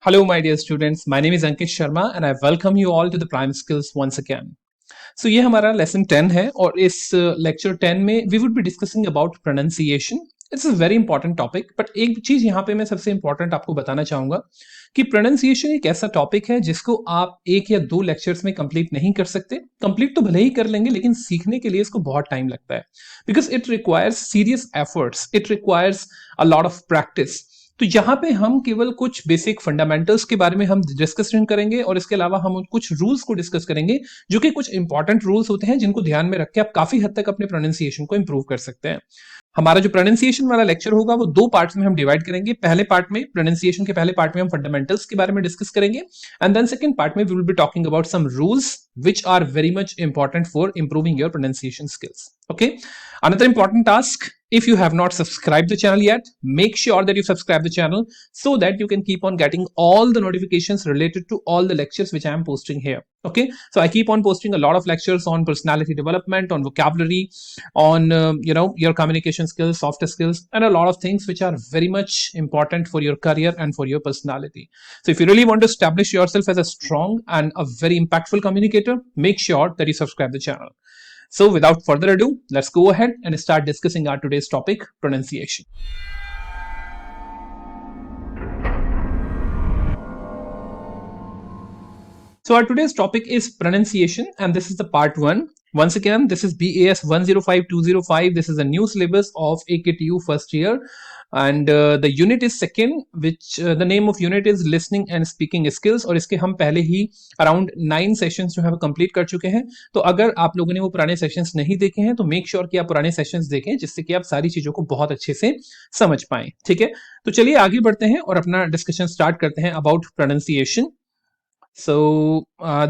Hello, my dear students. My name is Ankit Sharma and I welcome you all to the Prime Skills once again. So ये हमारा lesson 10 है और इस lecture 10 में we would be discussing about pronunciation. It's a very important topic, but एक चीज यहाँ पे मैं सबसे इंपॉर्टेंट आपको बताना चाहूंगा कि प्रोनाउंसिएशन एक ऐसा टॉपिक है जिसको आप एक या दो लेक्चर्स में कंप्लीट नहीं कर सकते. कंप्लीट तो भले ही कर लेंगे, लेकिन सीखने के लिए इसको बहुत टाइम लगता है, because it requires serious efforts, it requires a lot of practice. तो यहाँ पे हम केवल कुछ बेसिक फंडामेंटल्स के बारे में हम डिस्कशन करेंगे और इसके अलावा हम कुछ रूल्स को डिस्कस करेंगे, जो कि कुछ इंपॉर्टेंट रूल्स होते हैं जिनको ध्यान में रख के आप काफी हद तक अपने प्रोनाउंसिएशन को इंप्रूव कर सकते हैं. हमारा जो प्रोनाउंसिएशन वाला लेक्चर होगा वो दो पार्ट्स में हम डिवाइड करेंगे. पहले पार्ट में, प्रोनाउंसिएशन के पहले पार्ट में हम फंडामेंटल्स के बारे में डिस्कस करेंगे, एंड देन सेकंड पार्ट में we will be talking about some rules which are very much important for improving your pronunciation skills. Okay, another important task, if you have not subscribed the channel yet, make sure that you subscribe the channel so that you can keep on getting all the notifications related to all the lectures which I am posting here. Okay, so I keep on posting a lot of lectures on personality development, on vocabulary, on your communication skills, soft skills, and a lot of things which are very much important for your career and for your personality. So if you really want to establish yourself as a strong and a very impactful communicator, make sure that you subscribe the channel. So without further ado, let's go ahead and start discussing our today's topic, pronunciation. So our today's topic is pronunciation, and this is the part 1. Once again, this is BAS 105205. This is a new syllabus of AKTU first year, and the unit is second, which the name of unit is listening and speaking skills. और इसके हम पहले ही around 9 sessions जो है वो complete कर चुके हैं. तो अगर आप लोगों ने वो पुराने सेशंस नहीं देखे हैं तो मेक श्योर कि आप पुराने सेशंस देखें, जिससे कि आप सारी चीजों को बहुत अच्छे से समझ पाएं. ठीक है, तो चलिए आगे बढ़ते हैं और अपना डिस्कशन स्टार्ट करते हैं about pronunciation. So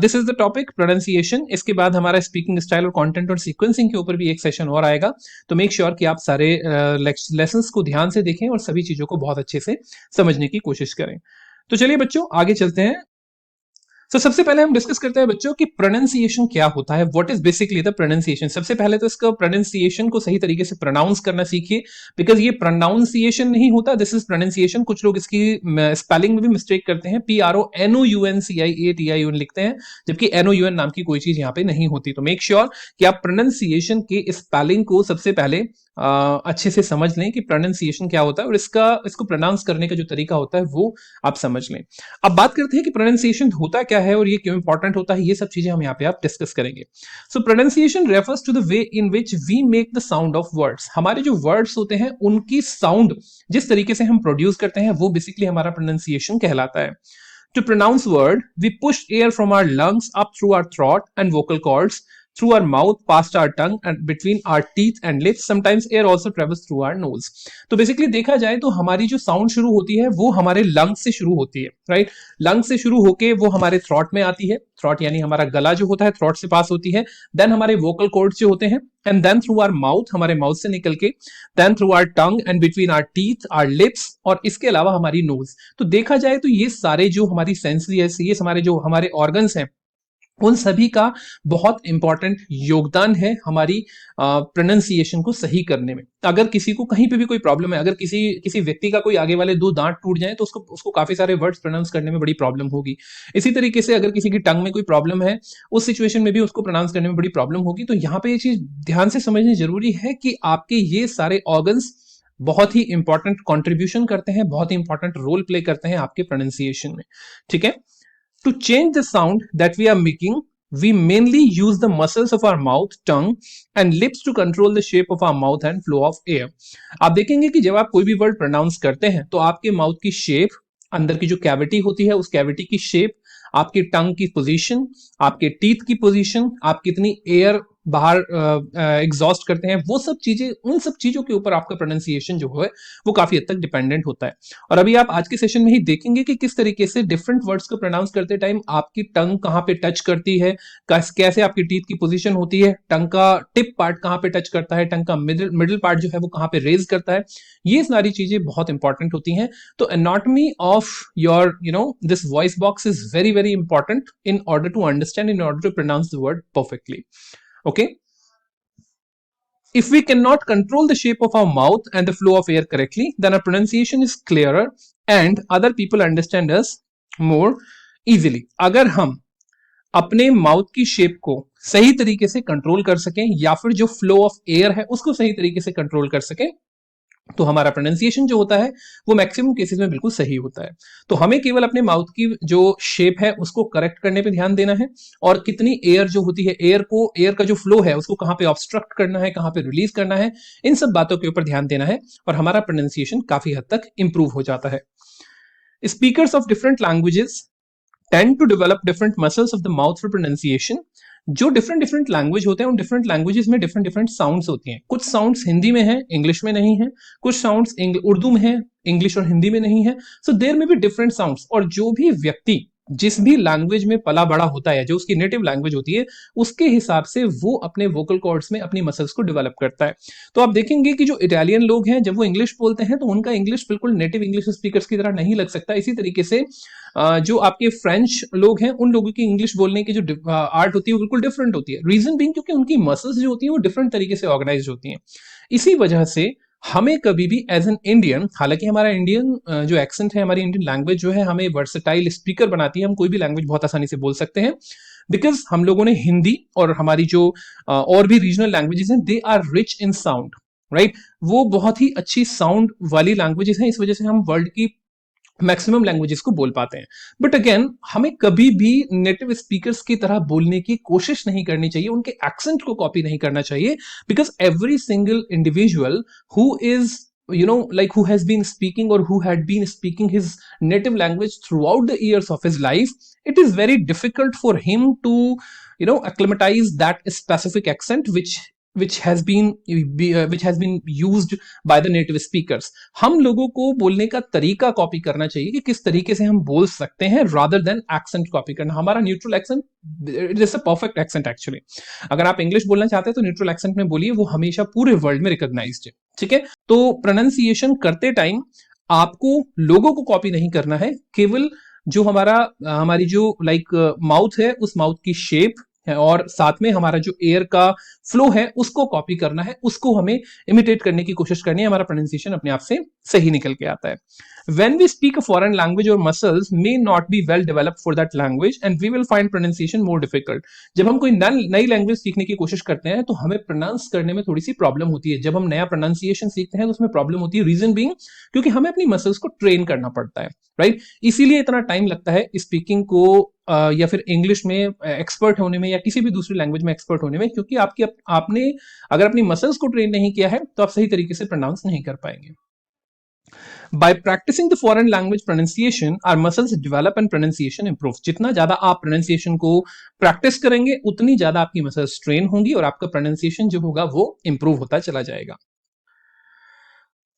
this is the topic pronunciation. इसके बाद हमारा स्पीकिंग स्टाइल और कंटेंट और सीक्वेंसिंग के ऊपर भी एक सेशन और आएगा. तो मेक श्योर कि आप सारे लेसन्स को ध्यान से देखें और सभी चीजों को बहुत अच्छे से समझने की कोशिश करें. तो चलिए बच्चों आगे चलते हैं. तो सबसे पहले हम डिस्कस करते हैं बच्चों कि प्रोनाउंसिएशन क्या होता है. What is basically the pronunciation. सबसे पहले तो इसका प्रोनाउंसिएशन को सही तरीके से प्रोनाउंस करना सीखिए, बिकॉज ये प्रोनाउंसिएशन नहीं होता, दिस इज प्रोनाउंसिएशन. कुछ लोग इसकी स्पेलिंग में भी मिस्टेक करते हैं, PRONOUNCIATION लिखते हैं, जबकि NOUN नाम की कोई चीज यहाँ पे नहीं होती. तो मेक श्योर कि आप प्रोनाउंसिएशन के स्पेलिंग को सबसे पहले अच्छे से समझ लें कि प्रोनाउंसिएशन क्या होता है, और इसको प्रोनाउंस करने का जो तरीका होता है वो आप समझ लें. अब बात करते हैं कि प्रोनाउंसिएशन होता क्या है और ये क्यों इंपॉर्टेंट होता है. ये सब चीजें हम यहाँ पे आप डिस्कस करेंगे. So pronunciation refers to the way in which we make the sound of words. हमारे जो वर्ड्स होते हैं उनकी साउंड जिस तरीके से हम प्रोड्यूस करते हैं वो बेसिकली हमारा प्रोनाउंसिएशन कहलाता है. To pronounce word, we push air from our lungs up through our throat and vocal cords, through our mouth, past our tongue, and between our teeth and lips. Sometimes air also travels through our nose. तो basically देखा जाए तो हमारी जो sound शुरू होती है वो हमारे लंग्स से शुरू होती है, राइट. लंग्स से शुरू होके वो हमारे थ्रॉट में आती है. थ्रॉट यानी हमारा गला जो होता है थ्रॉट से पास होती है. देन हमारे वोकल कॉर्ड्स जो होते हैं, and then through our mouth, हमारे माउथ से निकल के, then through our tongue and between our teeth, our lips, और इसके अलावा हमारी नोज. तो देखा जाए तो ये सारे जो हमारी सेंसरी है, ये हमारे ऑर्गन्स हैं, उन सभी का बहुत इंपॉर्टेंट योगदान है हमारी प्रोनाउंसिएशन को सही करने में. अगर किसी को कहीं पे भी कोई प्रॉब्लम है, अगर किसी व्यक्ति का कोई आगे वाले 2 दांत टूट जाए तो उसको काफी सारे वर्ड्स प्रोनाउंस करने में बड़ी प्रॉब्लम होगी. इसी तरीके से अगर किसी की टंग में कोई प्रॉब्लम है, उस सिचुएशन में भी उसको प्रोनाउंस करने में बड़ी प्रॉब्लम होगी. तो यहाँ पे ये चीज ध्यान से समझनी जरूरी है कि आपके ये सारे ऑर्गन्स बहुत ही इंपॉर्टेंट कॉन्ट्रीब्यूशन करते हैं, बहुत ही इंपॉर्टेंट रोल प्ले करते हैं आपके प्रोनाउंसिएशन में. ठीक है, to change the sound that we are making, we mainly use the muscles of our mouth, tongue and lips to control the shape of our mouth and flow of air. आप देखेंगे कि जब आप कोई भी वर्ड प्रोनाउंस करते हैं तो आपके माउथ की शेप, अंदर की जो कैविटी होती है उस कैविटी की शेप, आपकी टंग की पोजीशन, आपके टीथ की पोजीशन, आप कितनी एयर बाहर एग्जॉस्ट करते हैं, वो सब चीजें, उन सब चीजों के ऊपर आपका प्रोनाउंसिएशन जो है वो काफी हद तक डिपेंडेंट होता है. और अभी आप आज के सेशन में ही देखेंगे कि किस तरीके से डिफरेंट वर्ड्स को प्रोनाउंस करते टाइम आपकी टंग कहाँ पे टच करती है, कैसे आपकी टीथ की पोजीशन होती है, टंग का टिप पार्ट कहाँ पे टच करता है, टंग का मिडिल पार्ट जो है वो कहाँ पे रेज करता है. ये सारी चीजें बहुत इंपॉर्टेंट होती हैं. तो anatomy of your this voice box is very very important in order to understand, in order to pronounce the word perfectly. Okay, if we cannot control the shape of our mouth and the flow of air correctly, then our pronunciation is clearer and other people understand us more easily. अगर हम अपने mouth की shape को सही तरीके से control कर सकें या फिर जो फ्लो ऑफ एयर है उसको सही तरीके से कंट्रोल कर सकें, तो हमारा प्रोनाउंसिएशन जो होता है वो मैक्सिमम केसेस में बिल्कुल सही होता है। तो हमें केवल अपने माउथ की जो शेप है उसको करेक्ट करने पे ध्यान देना है, और कितनी एयर जो होती है, एयर का जो फ्लो है उसको कहां पे ऑब्स्ट्रक्ट करना है, कहां पे रिलीज करना है, इन सब बातों के ऊपर ध्यान देना है, और हमारा प्रोनाउंसिएशन काफी हद तक इंप्रूव हो जाता है। Speakers of different languages tend to develop different muscles of the mouth for pronunciation। जो डिफरेंट डिफरेंट लैंग्वेज होते हैं उन डिफरेंट लैंग्वेजेस में डिफरेंट डिफरेंट साउंड्स होती हैं। कुछ साउंड्स हिंदी में हैं, इंग्लिश में नहीं है। कुछ साउंड्स उर्दू में हैं, इंग्लिश और हिंदी में नहीं है। सो देयर में भी डिफरेंट साउंड्स, और जो भी व्यक्ति जिस भी लैंग्वेज में पला बड़ा होता है, जो उसकी नेटिव लैंग्वेज होती है, उसके हिसाब से वो अपने वोकल कॉर्ड्स में अपनी मसल्स को डेवलप करता है। तो आप देखेंगे कि जो इटालियन लोग हैं, जब वो इंग्लिश बोलते हैं तो उनका इंग्लिश बिल्कुल नेटिव इंग्लिश स्पीकर्स की तरह नहीं लग सकता। इसी तरीके से जो आपके फ्रेंच लोग हैं, उन लोगों की इंग्लिश बोलने की जो आर्ट होती है वो बिल्कुल डिफरेंट होती है। रीजन बीइंग क्योंकि उनकी मसल्स जो होती हैं वो डिफरेंट तरीके से ऑर्गेनाइज होती हैं। इसी वजह से हमें कभी भी एज एन इंडियन, हालांकि हमारा इंडियन जो एक्सेंट है, हमारी इंडियन लैंग्वेज जो है हमें वर्सेटाइल स्पीकर बनाती है, हम कोई भी लैंग्वेज बहुत आसानी से बोल सकते हैं, बिकॉज हम लोगों ने हिंदी और हमारी जो और भी रीजनल लैंग्वेजेस हैं, they are rich in sound, right. वो बहुत ही अच्छी साउंड वाली लैंग्वेजेस हैं, इस वजह से हम वर्ल्ड की मैक्सिमम लैंग्वेजेस को बोल पाते हैं। बट अगेन, हमें कभी भी नेटिव स्पीकर्स की तरह बोलने की कोशिश नहीं करनी चाहिए, उनके एक्सेंट को कॉपी नहीं करना चाहिए, because every single individual who is like who has been speaking or who had been speaking his native language throughout the years of his life, it is very difficult for him to acclimatize that specific accent which has been used by the native speakers। हम लोगों को बोलने का तरीका copy करना चाहिए कि किस तरीके से हम बोल सकते हैं, rather than एक्सेंट कॉपी करना। हमारा neutral accent it is a perfect accent actually. अगर आप इंग्लिश बोलना चाहते हैं तो न्यूट्रल एक्सेंट में बोलिए, वो हमेशा पूरे वर्ल्ड में रिकॉग्नाइज्ड है, ठीक है। तो प्रोनाउंसिएशन करते टाइम आपको लोगों को कॉपी नहीं करना है, केवल जो हमारी जो माउथ है, उस माउथ की शेप है, और साथ में हमारा जो एयर का फ्लो है उसको कॉपी करना है, उसको हमें इमिटेट करने की कोशिश करनी है। हमारा प्रोनाउंसिएशन अपने आप से सही निकल के आता है। When we speak a foreign language, our muscles may not be well developed for that language and we will find pronunciation more difficult। जब हम कोई नई लैंग्वेज सीखने की कोशिश करते हैं तो हमें प्रोनाउंस करने में थोड़ी सी प्रॉब्लम होती है। जब हम नया प्रोनाउंसिएशन सीखते हैं तो उसमें प्रॉब्लम होती है, रीजन बीइंग क्योंकि हमें अपनी मसल्स को ट्रेन करना पड़ता है, राइट। इसीलिए इतना टाइम लगता है स्पीकिंग को या फिर इंग्लिश में एक्सपर्ट होने में या किसी भी दूसरी लैंग्वेज में एक्सपर्ट होने में, क्योंकि आपने अगर अपनी मसल्स को ट्रेन नहीं किया है तो आप सही तरीके से प्रोनाउंस नहीं कर पाएंगे। By practicing the foreign language pronunciation, our muscles develop and pronunciation improves। जितना ज्यादा आप pronunciation को प्रैक्टिस करेंगे उतनी ज्यादा आपकी मसल्स ट्रेन होंगी और आपका pronunciation जो होगा वो improve होता चला जाएगा।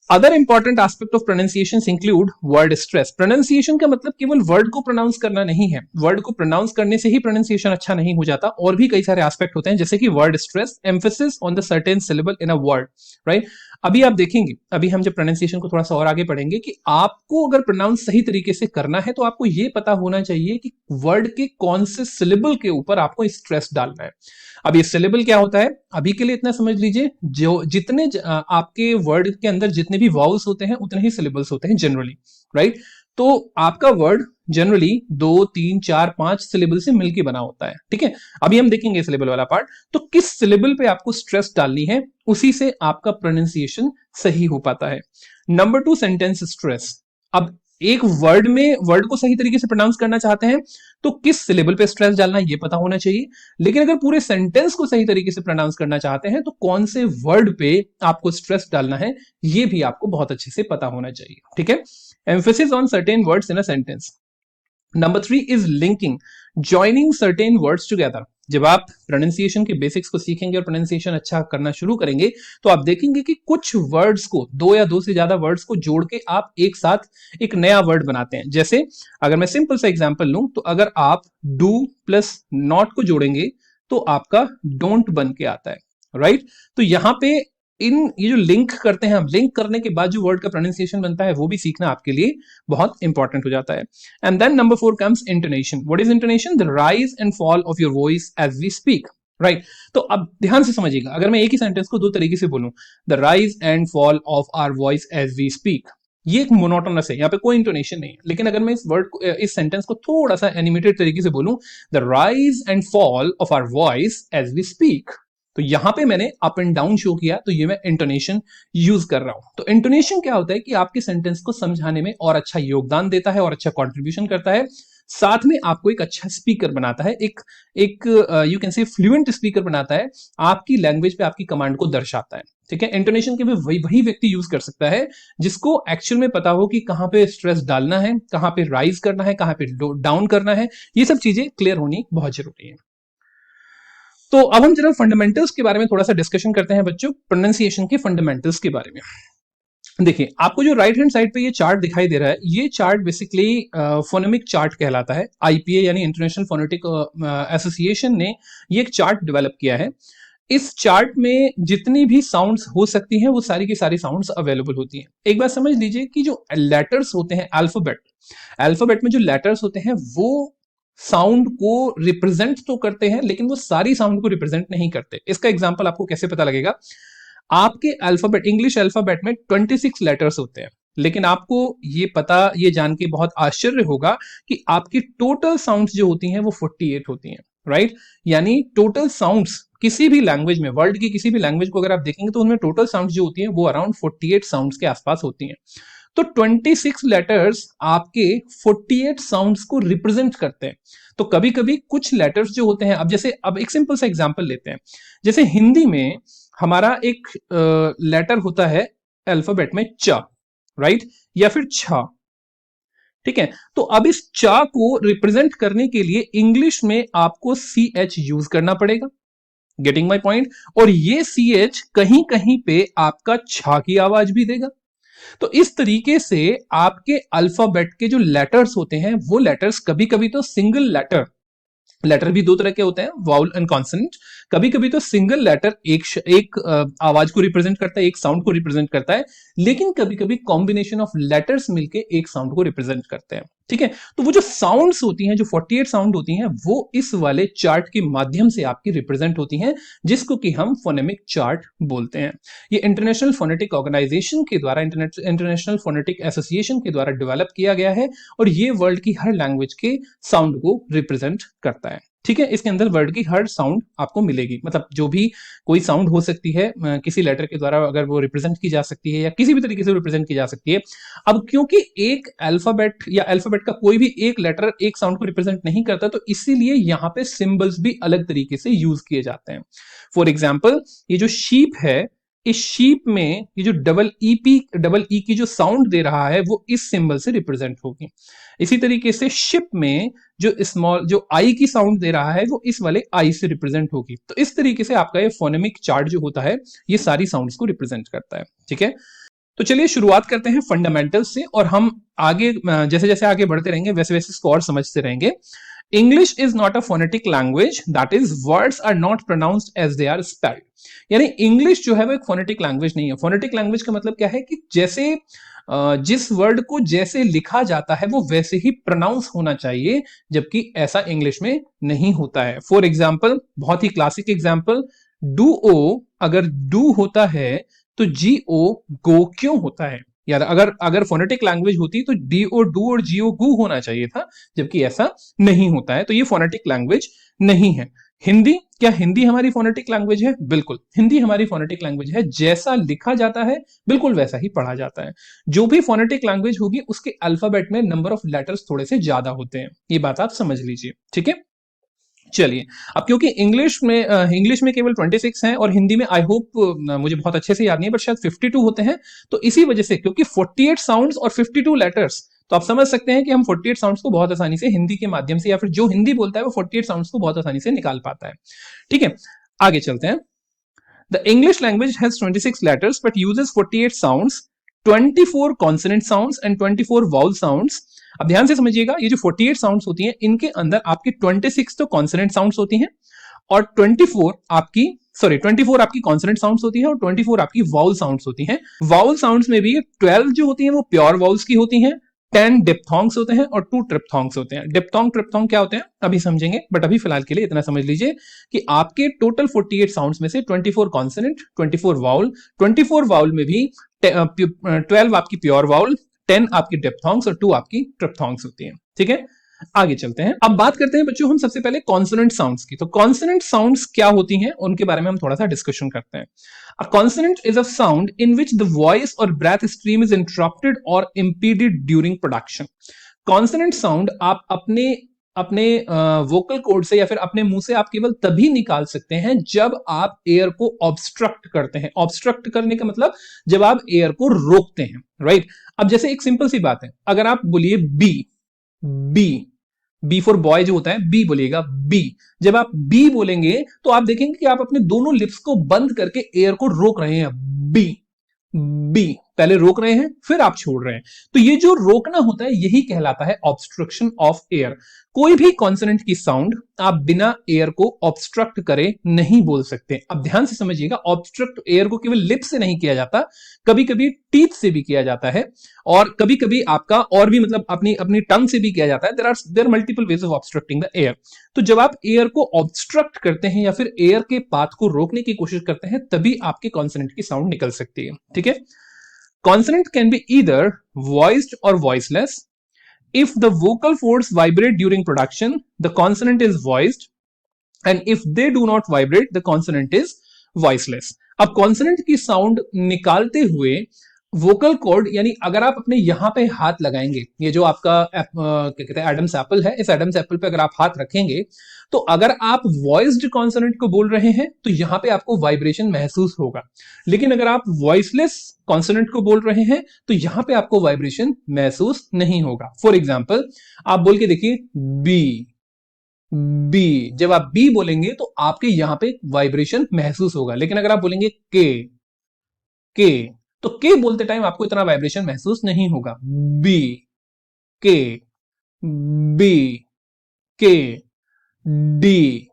Other important aspect of pronunciations include word stress। pronunciation का मतलब केवल वर्ड को प्रोनाउंस करना नहीं है, वर्ड को प्रोनाउंस करने से ही pronunciation अच्छा नहीं हो जाता, और भी कई सारे एस्पेक्ट होते हैं, जैसे कि word stress, emphasis on the certain syllable in a word, right। अभी आप देखेंगे, अभी हम जब प्रोनाउंसिएशन को थोड़ा सा और आगे पढ़ेंगे, कि आपको अगर प्रोनाउंस सही तरीके से करना है तो आपको ये पता होना चाहिए कि वर्ड के कौन से सिलेबल के ऊपर आपको स्ट्रेस डालना है। अब ये सिलेबल क्या होता है, अभी के लिए इतना समझ लीजिए, जो जितने आपके वर्ड के अंदर जितने भी वाउल्स होते हैं उतने ही सिलेबल्स होते हैं जनरली, राइट। तो आपका वर्ड जनरली 2 3 4 5 सिलेबल से मिलकर बना होता है, ठीक है। अभी हम देखेंगे सिलेबल वाला पार्ट। तो किस सिलेबल पे आपको स्ट्रेस डालनी है, उसी से आपका प्रोनाउंसिएशन सही हो पाता है। Number 2, sentence stress. अब एक वर्ड को सही तरीके से प्रोनाउंस करना चाहते हैं तो किस सिलेबल पे स्ट्रेस डालना है ये पता होना चाहिए, लेकिन अगर पूरे सेंटेंस को सही तरीके से प्रोनाउंस करना चाहते हैं तो कौन से वर्ड पे आपको स्ट्रेस डालना है ये भी आपको बहुत अच्छे से पता होना चाहिए, ठीक है। Emphasis on certain words in a sentence. Number 3 is linking, joining certain words together. जब आप प्रोनाउंसिएशन के बेसिक्स को सीखेंगे और प्रोनाउंसिएशन अच्छा करना शुरू करेंगे तो आप देखेंगे कि कुछ वर्ड्स को, 2 या 2 से ज्यादा वर्ड्स को जोड़ के आप एक साथ एक नया वर्ड बनाते हैं। जैसे अगर मैं सिंपल सा एग्जांपल लूं तो अगर आप डू प्लस नॉट को जोड़ेंगे तो आपका डोंट बन के आता है, राइट। तो यहां पे ये जो लिंक करते हैं हम, लिंक करने के बाद जो वर्ड का प्रोनाउंसिएशन बनता है वो भी सीखना आपके लिए बहुत इंपॉर्टेंट हो जाता है। And then number 4 comes intonation. What is intonation? The rise and fall of your voice as we speak, right. तो अब ध्यान से समझिएगा, अगर मैं एक ही सेंटेंस को 2 तरीके से बोलूं, the rise and fall of our voice as we speak, ये एक मोनोटोनस है, यहाँ पे कोई इंटोनेशन नहीं है। लेकिन अगर मैं इस वर्ड को, इस सेंटेंस को थोड़ा सा एनिमेटेड तरीके से बोलूं, the rise and fall of our voice as we speak, तो यहां पे मैंने अप एंड डाउन शो किया, तो ये मैं इंटोनेशन यूज कर रहा हूं। तो इंटोनेशन क्या होता है कि आपके सेंटेंस को समझाने में और अच्छा योगदान देता है और अच्छा कंट्रीब्यूशन करता है, साथ में आपको एक अच्छा स्पीकर बनाता है, एक एक you can say fluent speaker बनाता है, आपकी लैंग्वेज पे आपकी कमांड को दर्शाता है। ठीक है, इंटोनेशन के भी वही व्यक्ति यूज कर सकता है जिसको एक्चुअल में पता हो कि कहां पे स्ट्रेस डालना है, कहां पे राइज करना है, कहां पे डाउन करना है। ये सब चीजें क्लियर होनी बहुत जरूरी है। तो अब हम जरा फंडामेंटल्स के बारे में थोड़ा सा डिस्कशन करते हैं बच्चों, प्रोनाउंसिएशन के फंडामेंटल्स के बारे में। देखिए, आपको जो राइट हैंड साइड पे ये चार्ट दिखाई दे रहा है, ये चार्ट बेसिकली फोनेमिक चार्ट कहलाता है। आईपीए यानी इंटरनेशनल फोनेटिक एसोसिएशन ने ये एक चार्ट डेवलप किया है। इस चार्ट में जितनी भी साउंड्स हो सकती हैं वो सारी की सारी साउंड्स अवेलेबल होती हैं। एक बात समझ लीजिए कि जो लेटर्स होते हैं, अल्फाबेट में जो लेटर्स होते हैं वो साउंड को रिप्रेजेंट तो करते हैं, लेकिन वो सारी साउंड को रिप्रेजेंट नहीं करते। इसका एग्जांपल आपको कैसे पता लगेगा? आपके अल्फाबेट, इंग्लिश अल्फाबेट में 26 लेटर्स होते हैं, लेकिन आपको ये जान के बहुत आश्चर्य होगा कि आपकी टोटल साउंड्स जो होती हैं वो 48 होती हैं, राइट? यानी टोटल साउंड्स किसी भी लैंग्वेज में, वर्ल्ड की किसी भी लैंग्वेज को अगर आप देखेंगे तो उनमें टोटल साउंड्स जो होती हैं वो अराउंड 48 साउंड्स के आसपास होती हैं। तो 26 लेटर्स आपके 48 साउंड्स को रिप्रेजेंट करते हैं। तो कभी कभी कुछ लेटर्स जो होते हैं, अब एक सिंपल सा एग्जांपल लेते हैं। जैसे हिंदी में हमारा एक लेटर होता है अल्फाबेट में च, राइट, या फिर छ। ठीक है, तो अब इस च को रिप्रेजेंट करने के लिए इंग्लिश में आपको CH यूज करना पड़ेगा। Getting my point? और ये CH कहीं कहीं पे आपका छ की आवाज भी देगा। तो इस तरीके से आपके अल्फाबेट के जो लेटर्स होते हैं वो लेटर्स कभी कभी तो सिंगल लेटर भी दो तरह के होते हैं, वाउल एंड कॉन्सोनेंट। कभी कभी तो सिंगल लेटर एक आवाज को रिप्रेजेंट करता है, एक साउंड को रिप्रेजेंट करता है, लेकिन कभी कभी कॉम्बिनेशन ऑफ लेटर्स मिलके एक साउंड को रिप्रेजेंट करते हैं। ठीक है, तो वो जो साउंड्स होती हैं, जो 48 साउंड होती हैं, वो इस वाले चार्ट के माध्यम से आपकी रिप्रेजेंट होती हैं, जिसको कि हम फोनेमिक चार्ट बोलते हैं। ये इंटरनेशनल फोनेटिक ऑर्गेनाइजेशन के द्वारा, इंटरनेशनल फोनेटिक एसोसिएशन के द्वारा डेवलप किया गया है, और ये वर्ल्ड की हर लैंग्वेज के साउंड को रिप्रेजेंट करता है। ठीक है, इसके अंदर वर्ड की हर साउंड आपको मिलेगी, मतलब जो भी कोई साउंड हो सकती है किसी लेटर के द्वारा अगर वो रिप्रेजेंट की जा सकती है या किसी भी तरीके से रिप्रेजेंट की जा सकती है। अब क्योंकि एक अल्फाबेट या अल्फाबेट का कोई भी एक लेटर एक साउंड को रिप्रेजेंट नहीं करता, तो इसीलिए यहां पे सिंबल्स भी अलग तरीके से यूज किए जाते हैं। फॉर एग्जाम्पल, ये जो शीप है, इस शीप में ये जो डबल ई की जो साउंड दे रहा है वो इस सिंबल से रिप्रेजेंट होगी। इसी तरीके से शिप में जो आई की साउंड दे रहा है वो इस वाले आई से रिप्रेजेंट होगी। तो इस तरीके से आपका ये फोनेमिक चार्ट जो होता है ये सारी साउंड्स को रिप्रेजेंट करता है। ठीक है, तो चलिए शुरुआत करते हैं फंडामेंटल्स से, और हम आगे जैसे जैसे आगे बढ़ते रहेंगे वैसे वैसे इसको और समझते रहेंगे। English is not a phonetic language, that is words are not pronounced as they are spelled. यानी इंग्लिश जो है वो एक फोनेटिक लैंग्वेज नहीं है। फोनेटिक लैंग्वेज का मतलब क्या है कि जैसे जिस वर्ड को जैसे लिखा जाता है वो वैसे ही प्रोनाउंस होना चाहिए, जबकि ऐसा इंग्लिश में नहीं होता है। फॉर एग्जाम्पल, बहुत ही क्लासिक एग्जाम्पल, डू ओ अगर डू होता है तो GO गो क्यों होता है? यार अगर फोनेटिक लैंग्वेज होती तो DO डू और GO गू होना चाहिए था, जबकि ऐसा नहीं होता है। तो ये फोनेटिक लैंग्वेज नहीं है। हिंदी, क्या हिंदी हमारी फोनेटिक लैंग्वेज है? बिल्कुल, हिंदी हमारी फोनेटिक लैंग्वेज है। जैसा लिखा जाता है बिल्कुल वैसा ही पढ़ा जाता है। जो भी फोनेटिक लैंग्वेज होगी उसके अल्फाबेट में नंबर ऑफ लेटर्स थोड़े से ज्यादा होते हैं, ये बात आप समझ लीजिए। ठीक है, चलिए, अब क्योंकि इंग्लिश में केवल 26 हैं और हिंदी में आई होप मुझे बहुत अच्छे से याद नहीं है बट शायद 52 होते हैं, तो इसी वजह से क्योंकि 48 साउंड्स और 52 लेटर्स, तो आप समझ सकते हैं कि हम 48 साउंड्स को बहुत आसानी से हिंदी के माध्यम से, या फिर जो हिंदी बोलता है वो 48 साउंड्स को बहुत आसानी से निकाल पाता है। ठीक है, आगे चलते हैं। The English language has 26 letters but uses 48 sounds, 24 consonant sounds and 24 vowel sounds. अब ध्यान से समझिएगा, ये जो 48 साउंड्स होती हैं इनके अंदर आपकी 26 तो कॉन्सोनेंट साउंड्स होती हैं और 24 आपकी कॉन्सोनेंट साउंड्स होती हैं और 24 आपकी वाउल साउंड्स होती हैं। वाउल साउंड्स में भी 12 जो होती हैं वो प्योर वाउल्स की होती हैं, 10 डिप्थोंग्स होते हैं और 2 ट्रिप्थोंग्स होते हैं। ट्रिप्थोंग क्या होते हैं अभी समझेंगे, बट अभी फिलहाल के लिए इतना समझ लीजिए कि आपके टोटल 48 साउंड्स में से 24 कॉन्सोनेंट, 24 वाउल, 24 वाउल में भी 12 आपकी प्योर वाउल, 10 आपकी डिप्थोंग्स और 2 आपकी ट्रिप्थोंग्स होती हैं। ठीक है, आगे चलते हैं। अब बात करते हैं बच्चों हम सबसे पहले कॉन्सोनेंट साउंड्स की। तो कॉन्सोनेंट साउंड्स क्या होती हैं उनके बारे में हम थोड़ा सा डिस्कशन करते हैं। अ consonant is a sound in which the voice और ब्रेथ स्ट्रीम इज इंटरप्टेड और इंपीडेड ड्यूरिंग प्रोडक्शन। कॉन्सोनेंट साउंड आप अपने अपने वोकल कोड से या फिर अपने मुंह से आप केवल तभी निकाल सकते हैं जब आप एयर को ऑब्स्ट्रक्ट करते हैं। ऑब्स्ट्रक्ट करने का मतलब जब आप एयर को रोकते हैं, राइट। अब जैसे एक सिंपल सी बात है, अगर आप बोलिए B, B, B for boy जो होता है बी बोलिएगा, बी। जब आप बी बोलेंगे तो आप देखेंगे कि आप अपने दोनों लिप्स को बंद करके एयर को रोक रहे हैं। बी, बी पहले रोक रहे हैं फिर आप छोड़ रहे हैं। तो ये जो रोकना होता है यही कहलाता है ऑब्स्ट्रक्शन ऑफ एयर। कोई भी कॉन्सोनेंट की साउंड आप बिना एयर को ऑब्स्ट्रक्ट करे नहीं बोल सकते। अब ध्यान से समझिएगा, ऑब्स्ट्रक्ट एयर को केवल लिप से नहीं किया जाता, कभी कभी टीथ से भी किया जाता है और कभी कभी आपका और भी मतलब अपनी अपनी टंग से भी किया जाता है। There are multiple ways of obstructing the air. तो जब आप एयर को ऑब्स्ट्रक्ट करते हैं या फिर एयर के पाथ को रोकने की कोशिश करते हैं तभी आपके कॉन्सोनेंट की साउंड निकल सकती है। ठीक है, consonant can be either voiced or voiceless. If the vocal folds vibrate during production, the consonant is voiced, and if they do not vibrate, the consonant is voiceless. अब consonant की sound निकालते हुए vocal cord, यानी अगर आप अपने यहां पे हाथ लगाएंगे, ये जो आपका क्या कहते हैं एडम्स एप्पल है, इस एडम्स एप्पल पे अगर आप हाथ रखेंगे तो अगर आप वॉइस्ड कॉन्सोनेंट को बोल रहे हैं तो यहां पे आपको वाइब्रेशन महसूस होगा, लेकिन अगर आप वॉइसलेस कॉन्सोनेंट को बोल रहे हैं तो यहां पे आपको वाइब्रेशन महसूस नहीं होगा। फॉर एग्जाम्पल आप बोल के देखिए बी, बी। जब आप बी बोलेंगे तो आपके यहां पे वाइब्रेशन महसूस होगा, लेकिन अगर आप बोलेंगे के तो के बोलते टाइम आपको इतना वाइब्रेशन महसूस नहीं होगा। बी, के, बी, के, डी,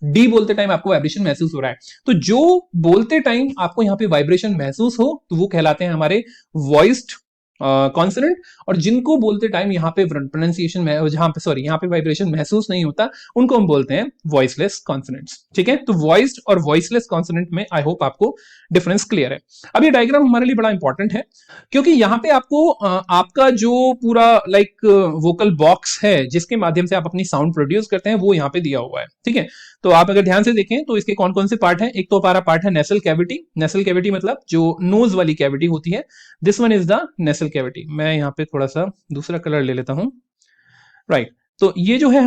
डी बोलते टाइम आपको वाइब्रेशन महसूस हो रहा है। तो जो बोलते टाइम आपको यहां पे वाइब्रेशन महसूस हो तो वो कहलाते हैं हमारे वॉइस्ड कॉन्सोनेंट, और जिनको बोलते टाइम यहाँ पे प्रोनाउंसिएशन में जहां पे सॉरी यहाँ पे वाइब्रेशन महसूस नहीं होता उनको हम बोलते हैं वॉइसलेस कॉन्सोनेंट्स। ठीक है, तो वॉइस्ड और वॉइसलेस कॉन्सोनेंट में आई होप आपको डिफरेंस क्लियर है। अब ये डायग्राम हमारे लिए बड़ा इंपॉर्टेंट है क्योंकि यहाँ पे आपको आपका जो पूरा लाइक वोकल बॉक्स है जिसके माध्यम से आप अपनी साउंड प्रोड्यूस करते हैं वो यहाँ पे दिया हुआ है। ठीक है, तो आप अगर ध्यान से देखें तो इसके कौन कौन से पार्ट हैं। एक तो हमारा पार्ट है नेसल कैविटी। नेसल कैविटी मतलब जो नोज वाली कैविटी होती है, this one is the nasal cavity. मैं यहाँ पे थोड़ा सा दूसरा कलर ले लेता हूं, राइट। तो ये जो है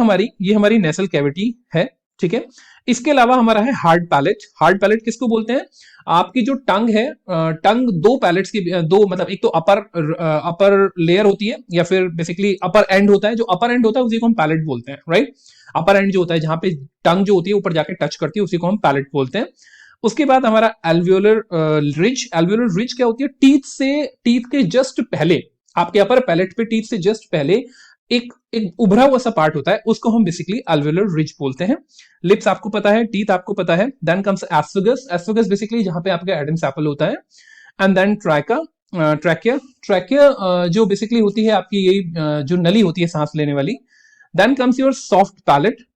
ये हमारी नेसल कैविटी है। ठीक है, इसके अलावा हमारा है हार्ड पैलेट। हार्ड पैलेट किसको बोलते हैं? आपकी जो टंग है, टंग दो पैलेट्स की, दो मतलब एक तो अपर लेयर होती है या फिर बेसिकली अपर एंड होता है। जो अपर एंड होता है उसी को हम पैलेट बोलते हैं, राइट। अपर एंड जो होता है जहां पे टंग जो होती है ऊपर जाके टच करती है उसी को हम पैलेट बोलते हैं। उसके बाद हमारा एल्वियोलर रिज। एल्वियोलर रिज क्या होती है? टीथ के जस्ट पहले, आपके अपर पैलेट पे टीथ से जस्ट पहले एक उभरा हुआ सा पार्ट होता है, उसको हम बेसिकली एल्वियोलर रिज बोलते हैं। लिप्स आपको पता है, टीथ आपको पता है। Then comes oesophagus. Oesophagus basically जहां पे आपका एडम्स एप्पल होता है। And then trachea. ट्रैकिया जो बेसिकली होती है आपकी यही जो नली होती है सांस लेने वाली। Then comes your soft palate.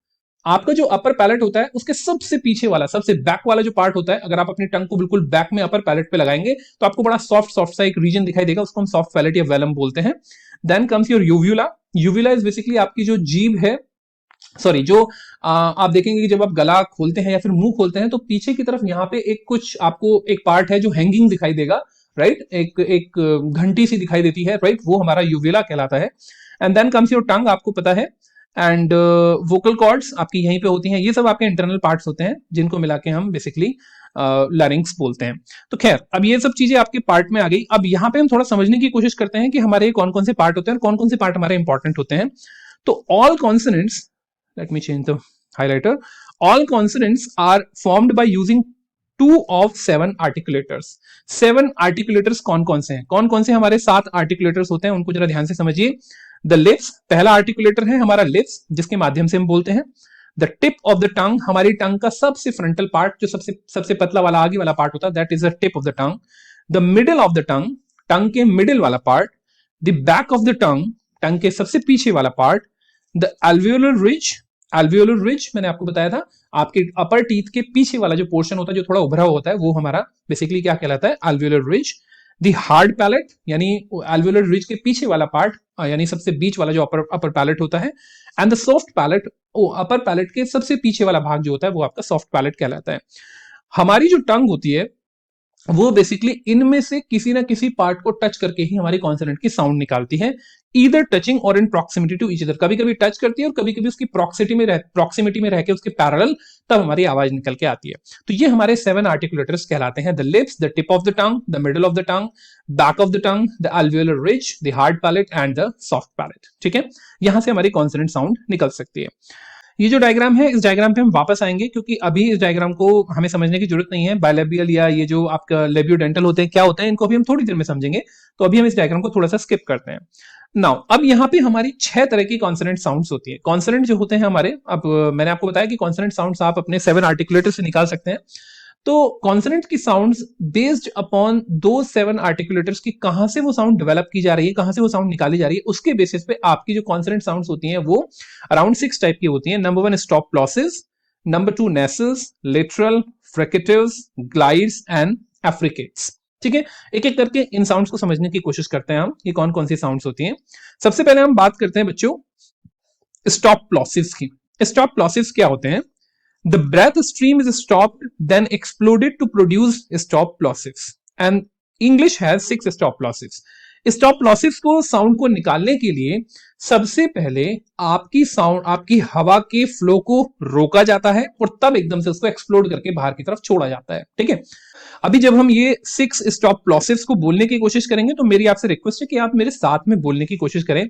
आपका जो अपर पैलेट होता है उसके सबसे पीछे वाला, सबसे बैक वाला जो पार्ट होता है, अगर आप अपनी टंग को बिल्कुल बैक में अपर पैलेट पे लगाएंगे तो आपको बड़ा सॉफ्ट सा एक रीजन दिखाई देगा, उसको हम सॉफ्ट पैलेट या वेलम बोलते हैं। Then comes your uvula. Uvula is basically आपकी जो जीभ है, सॉरी जो आप देखेंगे कि जब आप गला खोलते हैं या फिर मुंह खोलते हैं तो पीछे की तरफ यहाँ पे एक कुछ आपको एक पार्ट है जो हैंगिंग दिखाई देगा, राइट। एक घंटी सी दिखाई देती है, राइट, वो हमारा यूव्यूला कहलाता है। And then comes your tongue, आपको पता है। एंड वोकल कॉर्ड्स आपकी यहीं पे होती हैं। ये सब आपके इंटरनल पार्ट्स होते हैं जिनको मिला के हम बेसिकली लैरिंग्स बोलते हैं। तो खैर, अब ये सब चीजें आपके पार्ट में आ गई। अब यहाँ पे हम थोड़ा समझने की कोशिश करते हैं कि हमारे कौन कौन से पार्ट होते हैं और कौन कौन से पार्ट हमारे इंपॉर्टेंट होते हैं। तो all consonants, let me change the highlighter, all consonants are formed by using 2 of 7 articulators. 7 articulators कौन कौन से हैं? कौन कौन से हमारे 7 आर्टिकुलेटर्स होते हैं उनको जरा ध्यान से समझिए। द लिप्स, पहला आर्टिकुलेटर है हमारा लिप्स, जिसके माध्यम से हम बोलते हैं। द टिप ऑफ द टंग, हमारी टंग का सबसे फ्रंटल पार्ट, जो सबसे पतला वाला आगे वाला पार्ट होता है, that is the tip of the tongue. The middle of the tongue, tongue के मिडिल वाला part. The back of the tongue, tongue के सबसे पीछे वाला part. The alveolar ridge, alveolar ridge मैंने आपको बताया था, आपके अपर टीथ के पीछे वाला जो पोर्शन होता है जो थोड़ा उभरा होता है वो हमारा बेसिकली क्या कहलाता है? Alveolar ridge. The hard palate यानी एल्वियोलर रिज के पीछे वाला पार्ट, यानी सबसे बीच वाला जो अपर पैलेट होता है, and the soft palate, upper palate के सबसे पीछे वाला भाग जो होता है वो आपका सॉफ्ट पैलेट कहलाता है। हमारी जो टंग होती है वो बेसिकली इनमें से किसी ना किसी पार्ट को टच करके ही हमारी कॉन्सोनेंट की साउंड निकालती है, ईदर टचिंग और इन प्रॉक्सिमिटी टू ईच अदर। कभी कभी टच करती है और कभी कभी उसकी प्रॉक्सिमिटी में रह के उसके पैरेलल, तब हमारी आवाज निकल के आती है। तो ये हमारे 7 आर्टिकुलेटर्स कहलाते हैं, the lips, the tip of the tongue, the middle of the tongue, back of the tongue, the alveolar ridge, the hard palate and the soft palette. ठीक है, यहां से हमारी कॉन्सोनेंट साउंड निकल सकती है। ये जो डायग्राम है, इस डायग्राम पे हम वापस आएंगे क्योंकि अभी इस डायग्राम को हमें समझने की जरूरत नहीं है। बायलेबियल या ये जो आपका लेबियोडेंटल होते हैं क्या होते हैं, इनको अभी हम थोड़ी देर में समझेंगे। तो अभी हम इस डायग्राम को थोड़ा सा स्किप करते हैं। नाउ अब यहाँ पे हमारी 6 तरह की कॉन्सोनेंट साउंड्स होती है। कॉन्सोनेंट जो होते हैं हमारे, अब मैंने आपको बताया कि कॉन्सोनेंट साउंड्स आप अपने 7 आर्टिकुलेटर से निकाल सकते हैं। तो कॉन्सोनेंट की साउंड्स बेस्ड अपॉन दो 7 आर्टिकुलेटर्स की कहां से वो साउंड डेवलप की जा रही है, कहां से वो साउंड निकाली जा रही है, उसके बेसिस पे आपकी जो कॉन्सोनेंट साउंड्स होती हैं वो अराउंड 6 टाइप की होती हैं। Number 1 stop plosives, number 2 nasals, lateral, fricatives, glides and affricates. ठीक है, एक एक करके इन साउंड्स को समझने की कोशिश करते हैं हम, ये कौन कौन सी साउंड्स होती हैं। सबसे पहले हम बात करते हैं बच्चों स्टॉप प्लॉसिव्स की। स्टॉप प्लॉसिव्स क्या होते हैं? The breath stream is stopped, then exploded to produce stop plosives. And English has 6 stop plosives. Stop प्लॉसिव्स को साउंड को निकालने के लिए सबसे पहले आपकी साउंड, आपकी हवा के फ्लो को रोका जाता है और तब एकदम से उसको एक्सप्लोड करके बाहर की तरफ छोड़ा जाता है। ठीक है, अभी जब हम ये 6 स्टॉप प्लॉसिव्स को बोलने की कोशिश करेंगे तो मेरी आपसे रिक्वेस्ट है कि आप मेरे साथ में बोलने की कोशिश करें।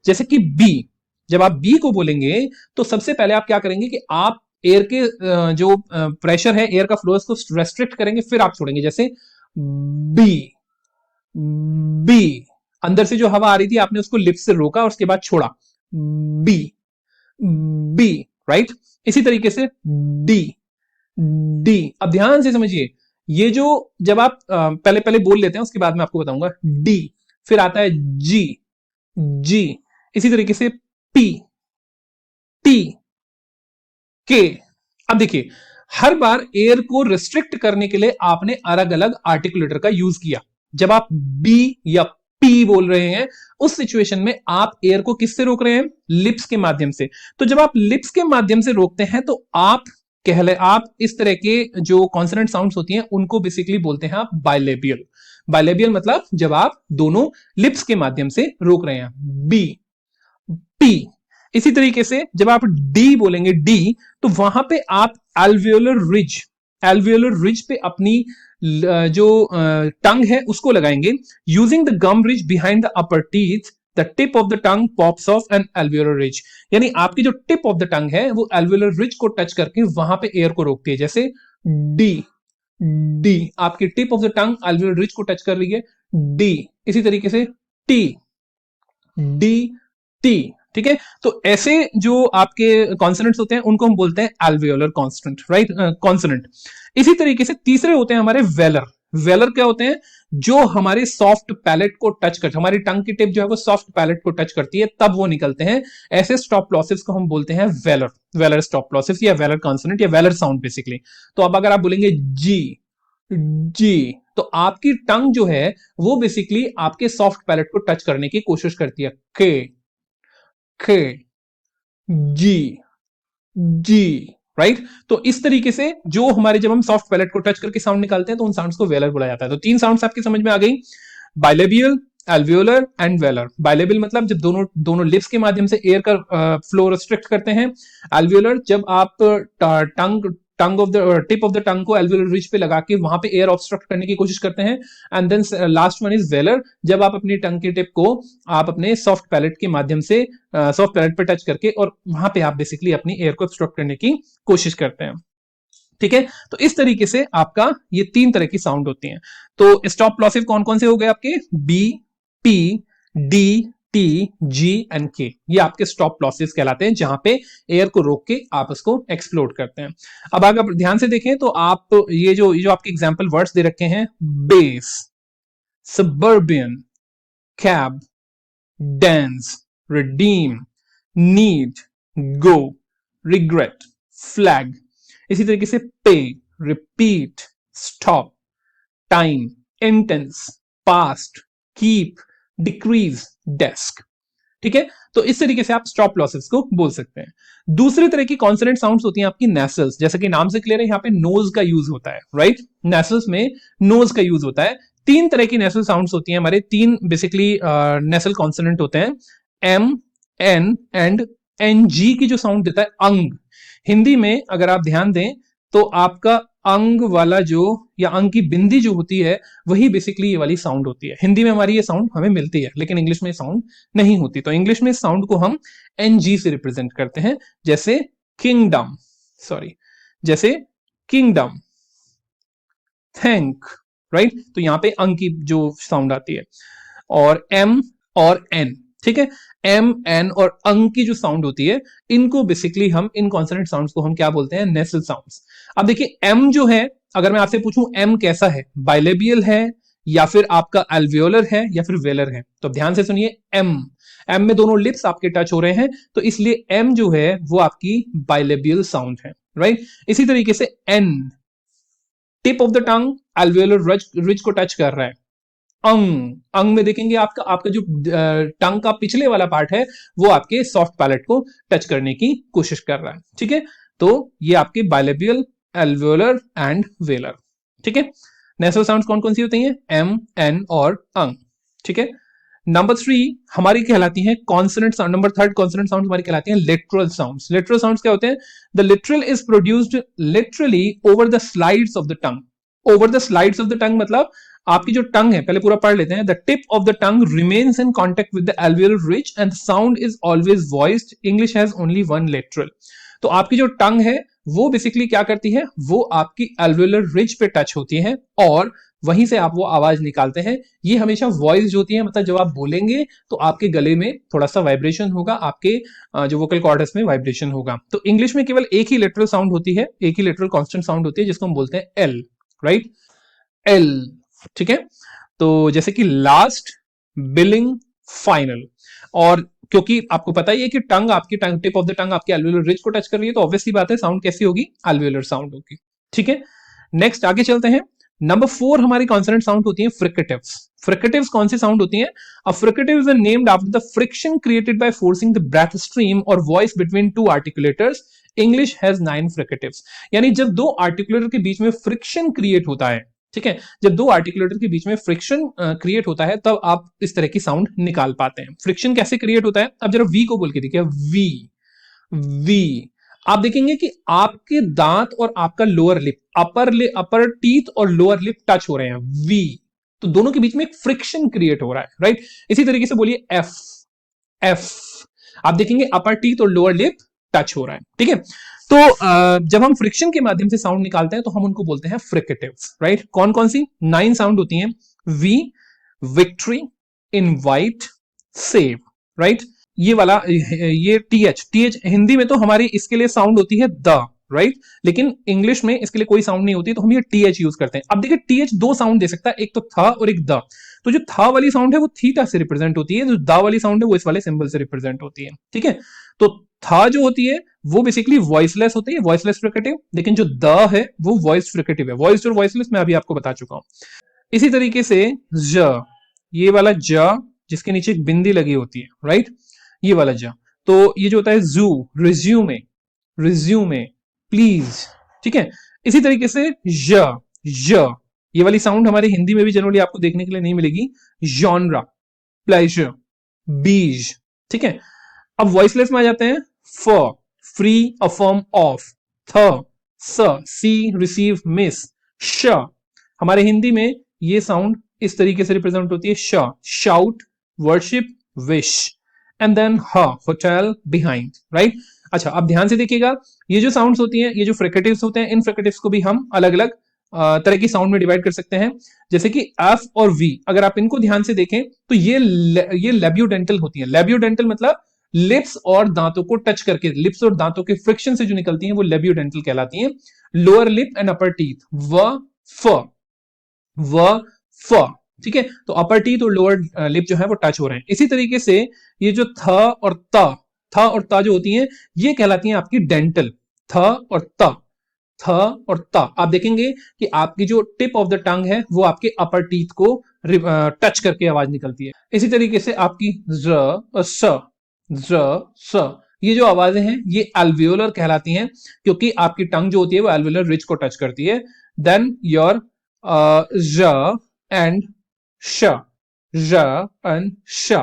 जैसे कि बी, जब आप बी को बोलेंगे तो सबसे पहले आप क्या करेंगे कि आप एयर के जो प्रेशर है, एयर का फ्लो, उसको रेस्ट्रिक्ट करेंगे, फिर आप छोड़ेंगे। जैसे बी, बी, अंदर से जो हवा आ रही थी आपने उसको लिप्स से रोका और उसके बाद छोड़ा, बी, बी, राइट। इसी तरीके से डी, डी। अब ध्यान से समझिए, ये जो जब आप पहले पहले बोल लेते हैं उसके बाद मैं आपको बताऊंगा, डी, फिर आता है जी, जी, इसी तरीके से पी, टी, के। अब देखिए, हर बार एयर को रिस्ट्रिक्ट करने के लिए आपने अलग अलग आर्टिकुलेटर का यूज किया। जब आप बी या पी बोल रहे हैं उस सिचुएशन में आप एयर को किससे रोक रहे हैं? लिप्स के माध्यम से। तो जब आप लिप्स के माध्यम से रोकते हैं तो आप आप इस तरह के जो कॉन्सोनेंट साउंड्स होती हैं उनको बेसिकली बोलते हैं आप बायलेबियल। बायलेबियल मतलब जब आप दोनों लिप्स के माध्यम से रोक रहे हैं, बी, पी। इसी तरीके से जब आप डी बोलेंगे, डी, तो वहां पे आप एल्वियोलर रिज पे अपनी जो टंग है उसको लगाएंगे। Using the gum ridge behind the upper teeth, the tip of the tongue pops off an alveolar ridge. यानी आपकी जो टिप ऑफ द टंग है वो एल्वियोलर रिज को टच करके वहां पे एयर को रोकती है। जैसे डी, डी, आपकी tip of the tongue alveolar ridge को टच कर रही है, डी। इसी तरीके से टी, डी, टी। ठीक है, तो ऐसे जो आपके कॉन्सोनेंट्स होते हैं उनको हम बोलते हैं एल्वियोलर कॉन्स्टेंट, राइट, कॉन्सोनेंट। इसी तरीके से तीसरे होते हैं हमारे वेलर। वेलर क्या होते हैं? जो हमारे सॉफ्ट पैलेट को टच करते, हमारी टंग की टिप जो है वो सॉफ्ट पैलेट को टच करती है तब वो निकलते हैं। ऐसे स्टॉप प्लॉसिव्स को हम बोलते हैं वेलर, वेलर स्टॉप प्लॉसिव्स या वेलर कॉन्सोनेंट या वेलर साउंड बेसिकली। तो अब अगर आप बोलेंगे जी, जी, तो आपकी टंग जो है वो बेसिकली आपके सॉफ्ट पैलेट को टच करने की कोशिश करती है, के, खे, जी, जी, राइट। तो इस तरीके से जो हमारे, जब हम सॉफ्ट पैलेट को टच करके साउंड निकालते हैं तो उन साउंड्स को वेलर बोला जाता है। तो 3 साउंड्स आपकी समझ में आ गई, bilabial, alveolar and velar. Bilabial मतलब जब दोनों दोनों लिप्स के माध्यम से एयर का फ्लो रिस्ट्रिक्ट करते हैं। एल्वियोलर जब आप tongue of the tip of the टंग को एल्वियोलर रिज पे लगा के वहां पे एयर ऑब्स्ट्रक्ट करने की कोशिश करते हैं। And then last one is velar, जब आप अपनी टंग की टिप को आप अपने सॉफ्ट पैलेट के माध्यम से सॉफ्ट पैलेट पे टच करके और वहां पे आप बेसिकली अपनी एयर को ऑब्स्ट्रक्ट करने की कोशिश करते हैं। ठीक है, तो इस तरीके से आपका ये 3 तरह की साउंड होती हैं। तो स्टॉप प्लॉसिव कौन कौन से हो गए आपके? B, P, D, T, G and K. ये आपके स्टॉप प्लॉसिव्स कहलाते हैं, जहां पे एयर को रोक के आप उसको एक्सप्लोड करते हैं। अब अगर आप ध्यान से देखें तो आप ये जो आपके एग्जांपल वर्ड्स दे रखे हैं, base, suburban, cab, dense, redeem, need, go, regret, flag. इसी तरीके से pay, repeat, stop, time, intense, past, keep, decrease, desk. ठीक है, तो इस तरीके से आप स्टॉप लॉसेस को बोल सकते हैं। दूसरी तरह की कॉन्सोनेंट साउंड्स होती हैं आपकी नेसल्स, जैसे कि नाम से क्लियर है, यहां पे नोज का यूज होता है, राइट। नेसल्स में नोज का यूज होता है। तीन तरह की नेसल साउंड्स होती हैं हमारे, तीन बेसिकली नेसल कॉन्सोनेंट होते हैं, एम, एन एंड एन। जी की जो साउंड देता है अंग, हिंदी में अगर आप ध्यान दें तो आपका अंग वाला जो, या अंग की बिंदी जो होती है, वही बेसिकली ये वाली साउंड होती है। हिंदी में हमारी ये साउंड हमें मिलती है, लेकिन इंग्लिश में साउंड नहीं होती। तो इंग्लिश में साउंड को हम एनजी से रिप्रेजेंट करते हैं, जैसे किंगडम, सॉरी, जैसे किंगडम, थैंक, राइट। तो यहां पे अंग की जो साउंड आती है, और एम और एन, ठीक है। एम, एन और अंग की जो साउंड होती है, इनको बेसिकली हम, इन कॉन्सोनेंट साउंड्स को हम क्या बोलते हैं, नेसल साउंड्स। अब देखिए एम जो है, अगर मैं आपसे पूछूं एम कैसा है, बाइलेबियल है या फिर आपका अल्वियोलर है या फिर वेलर है, तो ध्यान से सुनिए, एम, एम में दोनों लिप्स आपके टच हो रहे हैं, तो इसलिए एम जो है वो आपकी बाइलेबियल साउंड है, राइट। इसी तरीके से N, tip of the tongue alveolar ridge को टच कर रहा है। अंग, अंग में देखेंगे आपका आपका जो टंग का पिछले वाला पार्ट है, वो आपके सॉफ्ट पैलेट को टच करने की कोशिश कर रहा है, ठीक है। तो ये आपके बाइलेबियल, अल्वियोलर एंड वेलर, ठीक है। नेसल साउंड्स कौन कौन सी होती हैं, एम, एन और अंग, ठीक है। नंबर 3 हमारी कहलाती है consonant sound. Number 3 consonant sound हमारी कहलाती हैं लिटरल साउंड्स। लिटरल साउंड्स क्या होते हैं, the literal is produced literally over the slides of the tongue. Over the slides of the टंग मतलब आपकी जो टंग है, पहले पूरा पढ़ लेते हैं, the tip of the tongue remains in contact with the alveolar ridge and the sound is always voiced. English has only one literal. तो आपकी जो टंग है वो बेसिकली क्या करती है, वो आपकी alveolar ridge पे टच होती है और वहीं से आप वो आवाज निकालते हैं। ये हमेशा वॉइस जो होती है, मतलब जब आप बोलेंगे तो आपके गले में थोड़ा सा वाइब्रेशन होगा, आपके जो वोकल कॉर्डस में वाइब्रेशन होगा। तो इंग्लिश में केवल एक ही लिटरल साउंड होती है, एक ही लिटरल कांस्टेंट साउंड होती है, जिसको हम बोलते हैं एल, राइट, एल, ठीक है। तो जैसे कि लास्ट, बिलिंग, फाइनल। और क्योंकि आपको पता ही है कि टंग, आपकी टंग, टिप ऑफ द टंग आपकी अल्वियोलर रिज को टच कर रही है, तो ऑब्वियसली बात है साउंड कैसी होगी, अल्वियोलर साउंड होगी, ठीक है। नेक्स्ट आगे चलते हैं। नंबर 4 हमारी कॉन्सोनेंट साउंड होती है फ्रिकेटिव्स। फ्रिकेटिव्स कौन सी साउंड होती है, a fricative is named after the friction created by forcing the breath stream और voice between two articulators. English has 9 fricatives. यानी जब दो आर्टिकुलेटर के बीच में फ्रिक्शन क्रिएट होता है, ठीक है, जब दो आर्टिकुलेटर के बीच में फ्रिक्शन क्रिएट होता है, तब आप इस तरह की साउंड निकाल पाते हैं। फ्रिक्शन कैसे क्रिएट होता है, अब जरा वी को बोल के देखिए, वी, वी। आप देखेंगे कि आपके दांत और आपका लोअर लिप, अपर टीथ और लोअर लिप टच हो रहे हैं, वी, तो दोनों के बीच में एक फ्रिक्शन क्रिएट हो रहा है, राइट। इसी तरीके से बोलिए एफ, एफ, आप देखेंगे अपर टीथ और लोअर लिप टच हो रहा है, ठीक है। तो जब हम फ्रिक्शन के माध्यम से साउंड निकालते हैं तो हम उनको बोलते हैं फ्रिकेटिव्स, राइट। कौन कौन सी 9 साउंड होती हैं, V, victory, invite, save, right. ये वाला, ये टीएच, टीएच हिंदी में तो हमारी इसके लिए साउंड होती है द, राइट, लेकिन इंग्लिश में इसके लिए कोई साउंड नहीं होती, तो हम ये टीएच यूज करते हैं। अब देखिए टीएच दो साउंड दे सकता है, एक तो था और एक द। तो जो था वाली साउंड है वो थीटा से रिप्रेजेंट होती है, जो द वाली साउंड है वो इस वाले सिंबल से रिप्रेजेंट होती है, ठीक है। तो था जो होती है वो बेसिकली वॉइसलेस होती है, वॉइसलेस फ्रिकेटिव, लेकिन जो द है वो वॉइस फ्रिकेटिव है। वॉइस और वॉइसलेस मैं अभी आपको बता चुका हूं। इसी तरीके से ज, ये वाला ज जिसके नीचे एक बिंदी लगी होती है, राइट, ये वाला ज। तो ये जो होता है जू, रिज्यूमे, रिज्यूमे, प्लीज, ठीक है। इसी तरीके से ज, ये वाली साउंड हमारे हिंदी में भी जनरली आपको देखने के लिए नहीं मिलेगी, जॉनरा, प्लेजर, बीज, ठीक है। अब वॉइसलेस में आ जाते हैं, फ, फ्री, अफर्म, ऑफ, थ, स, सी, रिसीव, मिस, श। हमारे हिंदी में ये साउंड इस तरीके से रिप्रेजेंट होती है, श, shout, worship, wish, and then ह, होटल, बिहाइंड, राइट। अच्छा, अब ध्यान से देखिएगा, ये जो साउंड्स होती हैं, ये जो फ्रिकेटिव्स होते हैं, इन फ्रिकेटिव्स को भी हम अलग अलग तरह की साउंड में डिवाइड कर सकते हैं। जैसे कि एफ और वी, अगर आप इनको ध्यान से देखें तो ये लेबियोडेंटल होती है। लेबियोडेंटल मतलब लिप्स और दांतों को टच करके, लिप्स और दांतों के फ्रिक्शन से जो निकलती हैं वो लेबियोडेंटल कहलाती हैं। Lower lip and upper teeth, व, फ, व, फ, ठीक है। तो अपर टीथ और लोअर लिप जो है वो टच हो रहे हैं। इसी तरीके से ये जो थ और त, थ और त जो होती हैं ये कहलाती हैं आपकी डेंटल, थ और त, थ और त, आप देखेंगे कि आपकी जो टिप ऑफ द टंग है वो आपके अपर टीथ को टच करके आवाज निकलती है। इसी तरीके से आपकी ज और स, ये जो आवाजें हैं ये एल्वियोलर कहलाती हैं, क्योंकि आपकी टंग जो होती है वो एल्वियोलर रिज को टच करती है। देन योर ज एंड श, ज एंड श,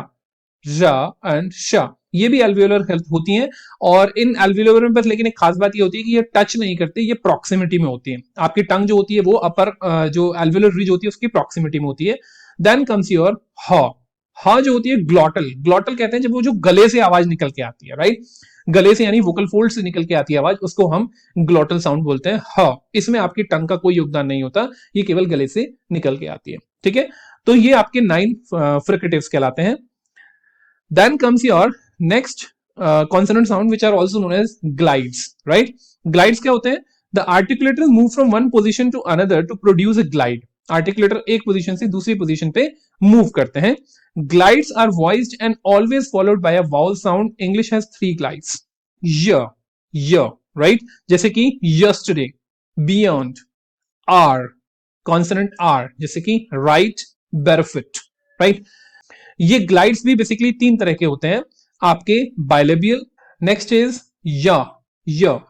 ज एंड श, ये भी एल्वियोलर हेल्प होती हैं। और इन एल्वियोलर में बस लेकिन एक खास बात ये होती है कि ये टच नहीं करती, ये प्रॉक्सिमिटी में होती है। आपकी टंग जो होती है वो अपर जो एल्वियोलर रिज होती है उसकी प्रॉक्सिमिटी में होती है। देन कम्स योर ह। ह जो होती है ग्लॉटल, ग्लॉटल कहते हैं जब वो जो गले से आवाज निकल के आती है, राइट, गले से यानी वोकल फोल्ड से निकल के आती है आवाज, उसको हम ग्लॉटल साउंड बोलते हैं। ह, इसमें आपकी टंग का कोई योगदान नहीं होता, ये केवल गले से निकल के आती है। ठीक है, तो ये आपके 9 फ्रिकेटिव्स कहलाते हैं। Then comes your next consonant sound which are also known as glides, right? Glides क्या होते हैं? The articulators move from one position to another to produce a glide. Articulator एक पोजीशन से दूसरी पोजीशन पे मूव करते हैं। Glides are voiced and always followed by a vowel sound. English has 3 glides. Y, right? जैसे कि yesterday, beyond, R, consonant R, जैसे कि right, barefoot, right? ये ग्लाइड्स भी बेसिकली 3 तरह के होते हैं आपके bilabial, next is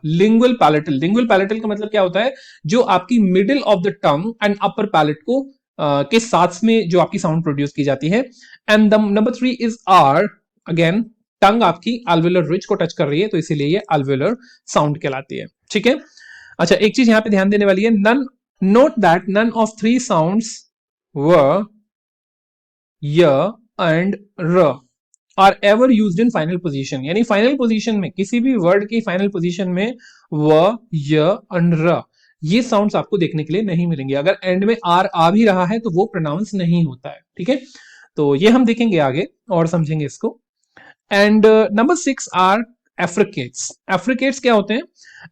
lingual palatal. Lingual palatal का मतलब क्या होता है? जो आपकी middle of the tongue and upper palate को के साथ में जो आपकी साउंड प्रोड्यूस की जाती है। And number 3 is R, again tongue आपकी एल्वियोलर रिज को टच कर रही है तो इसीलिए ये एल्वियोलर साउंड कहलाती है। ठीक है, अच्छा एक चीज यहां पे ध्यान देने वाली है, note that none of 3 sounds व य एंड र are ever used in final position. यानी फाइनल पोजीशन में किसी भी वर्ड की फाइनल पोजीशन में व, य एंड र ये साउंड्स आपको देखने के लिए नहीं मिलेंगे। अगर एंड में आर आ भी रहा है तो वो प्रोनाउंस नहीं होता है। ठीक है, तो ये हम देखेंगे आगे और समझेंगे इसको। And number 6 are affricates. Affricates क्या होते हैं?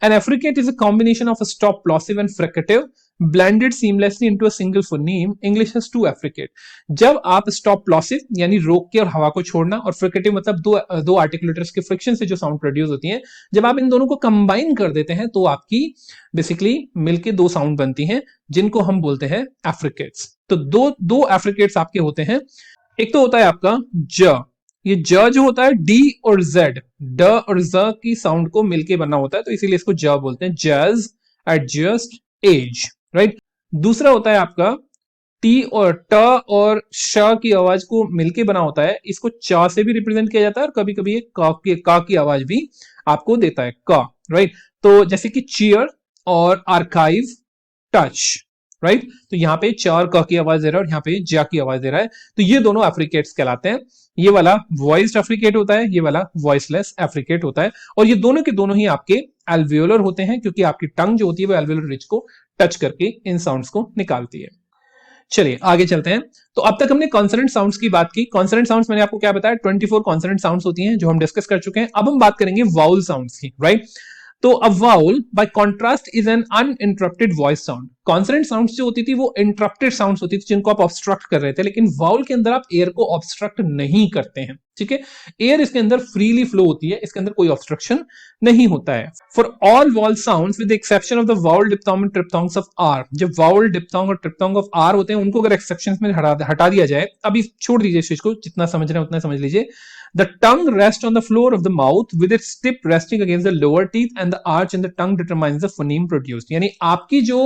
An affricate is a combination of a stop plosive and fricative blended seamlessly into a single phoneme. English has 2 affricate. जब आप स्टॉप प्लॉसिव यानी रोक के और हवा को छोड़ना, और फ्रिकेटिव मतलब दो आर्टिकुलेटर्स के फ्रिक्शन से जो साउंड प्रोड्यूस होती है, जब आप इन दोनों को कंबाइन कर देते हैं तो आपकी बेसिकली मिलके 2 साउंड बनती हैं जिनको हम बोलते हैं एफ्रिकेट्स। तो दो एफ्रिकेट्स आपके होते हैं। एक तो होता है आपका ज, ये ज जो होता है डी और जेड, ड और ज की साउंड को मिलके बना होता है तो इसीलिए इसको ज बोलते हैं, जज, एडजस्ट, एज, राइट। दूसरा होता है आपका टी और ट और श की आवाज को मिलके बना होता है, इसको च से भी रिप्रेजेंट किया जाता है और कभी कभी ये का की आवाज भी आपको देता है, का, राइट। तो जैसे कि चीयर और आर्काइव, टच, राइट। तो यहाँ पे च और क की आवाज दे रहा है और यहाँ पे ज की आवाज दे रहा है, तो ये दोनों एफ्रिकेट्स कहलाते हैं। ये वाला वॉइस्ड एफ्रिकेट होता है, ये वाला वॉइसलेस एफ्रिकेट होता है, और ये दोनों के दोनों ही आपके एल्वियोलर होते हैं क्योंकि आपकी टंग जो होती है वो एल्वियोलर रिज को टच करके इन साउंड्स को निकालती है। चलिए आगे चलते हैं। तो अब तक हमने कॉन्सोनेंट साउंड्स की बात की। कॉन्सोनेंट साउंड्स मैंने आपको क्या बताया, 24 कॉन्सोनेंट साउंड्स होती हैं जो हम डिस्कस कर चुके हैं। अब हम बात करेंगे वाउल साउंड्स की, राइट। तो a vowel by contrast is an uninterrupted voice sound. Consonant sounds जो होती थी वो इंटरप्टेड साउंड्स होती थी जिनको आप ऑब्स्ट्रक्ट कर रहे थे, लेकिन वाउल के अंदर आप एयर को ऑब्स्ट्रक्ट नहीं करते हैं। ठीक है, एयर इसके अंदर फ्रीली फ्लो होती है, इसके अंदर कोई ऑब्स्ट्रक्शन नहीं होता है। For all vowel sounds with the exception of the vowel diphthong and triphthongs of R, जब वाउल डिप्थोंग और ट्रिप्थोंग ऑफ आर होते हैं उनको अगर एक्सेप्शंस में हटा दिया जाए, अभी छोड़ दीजिए इस चीज को, जितना समझ रहे हैं उतना समझ लीजिए। The tongue rests on the floor of the mouth with its tip resting against the lower teeth and the arch in the tongue determines the phoneme produced. यानी आपकी जो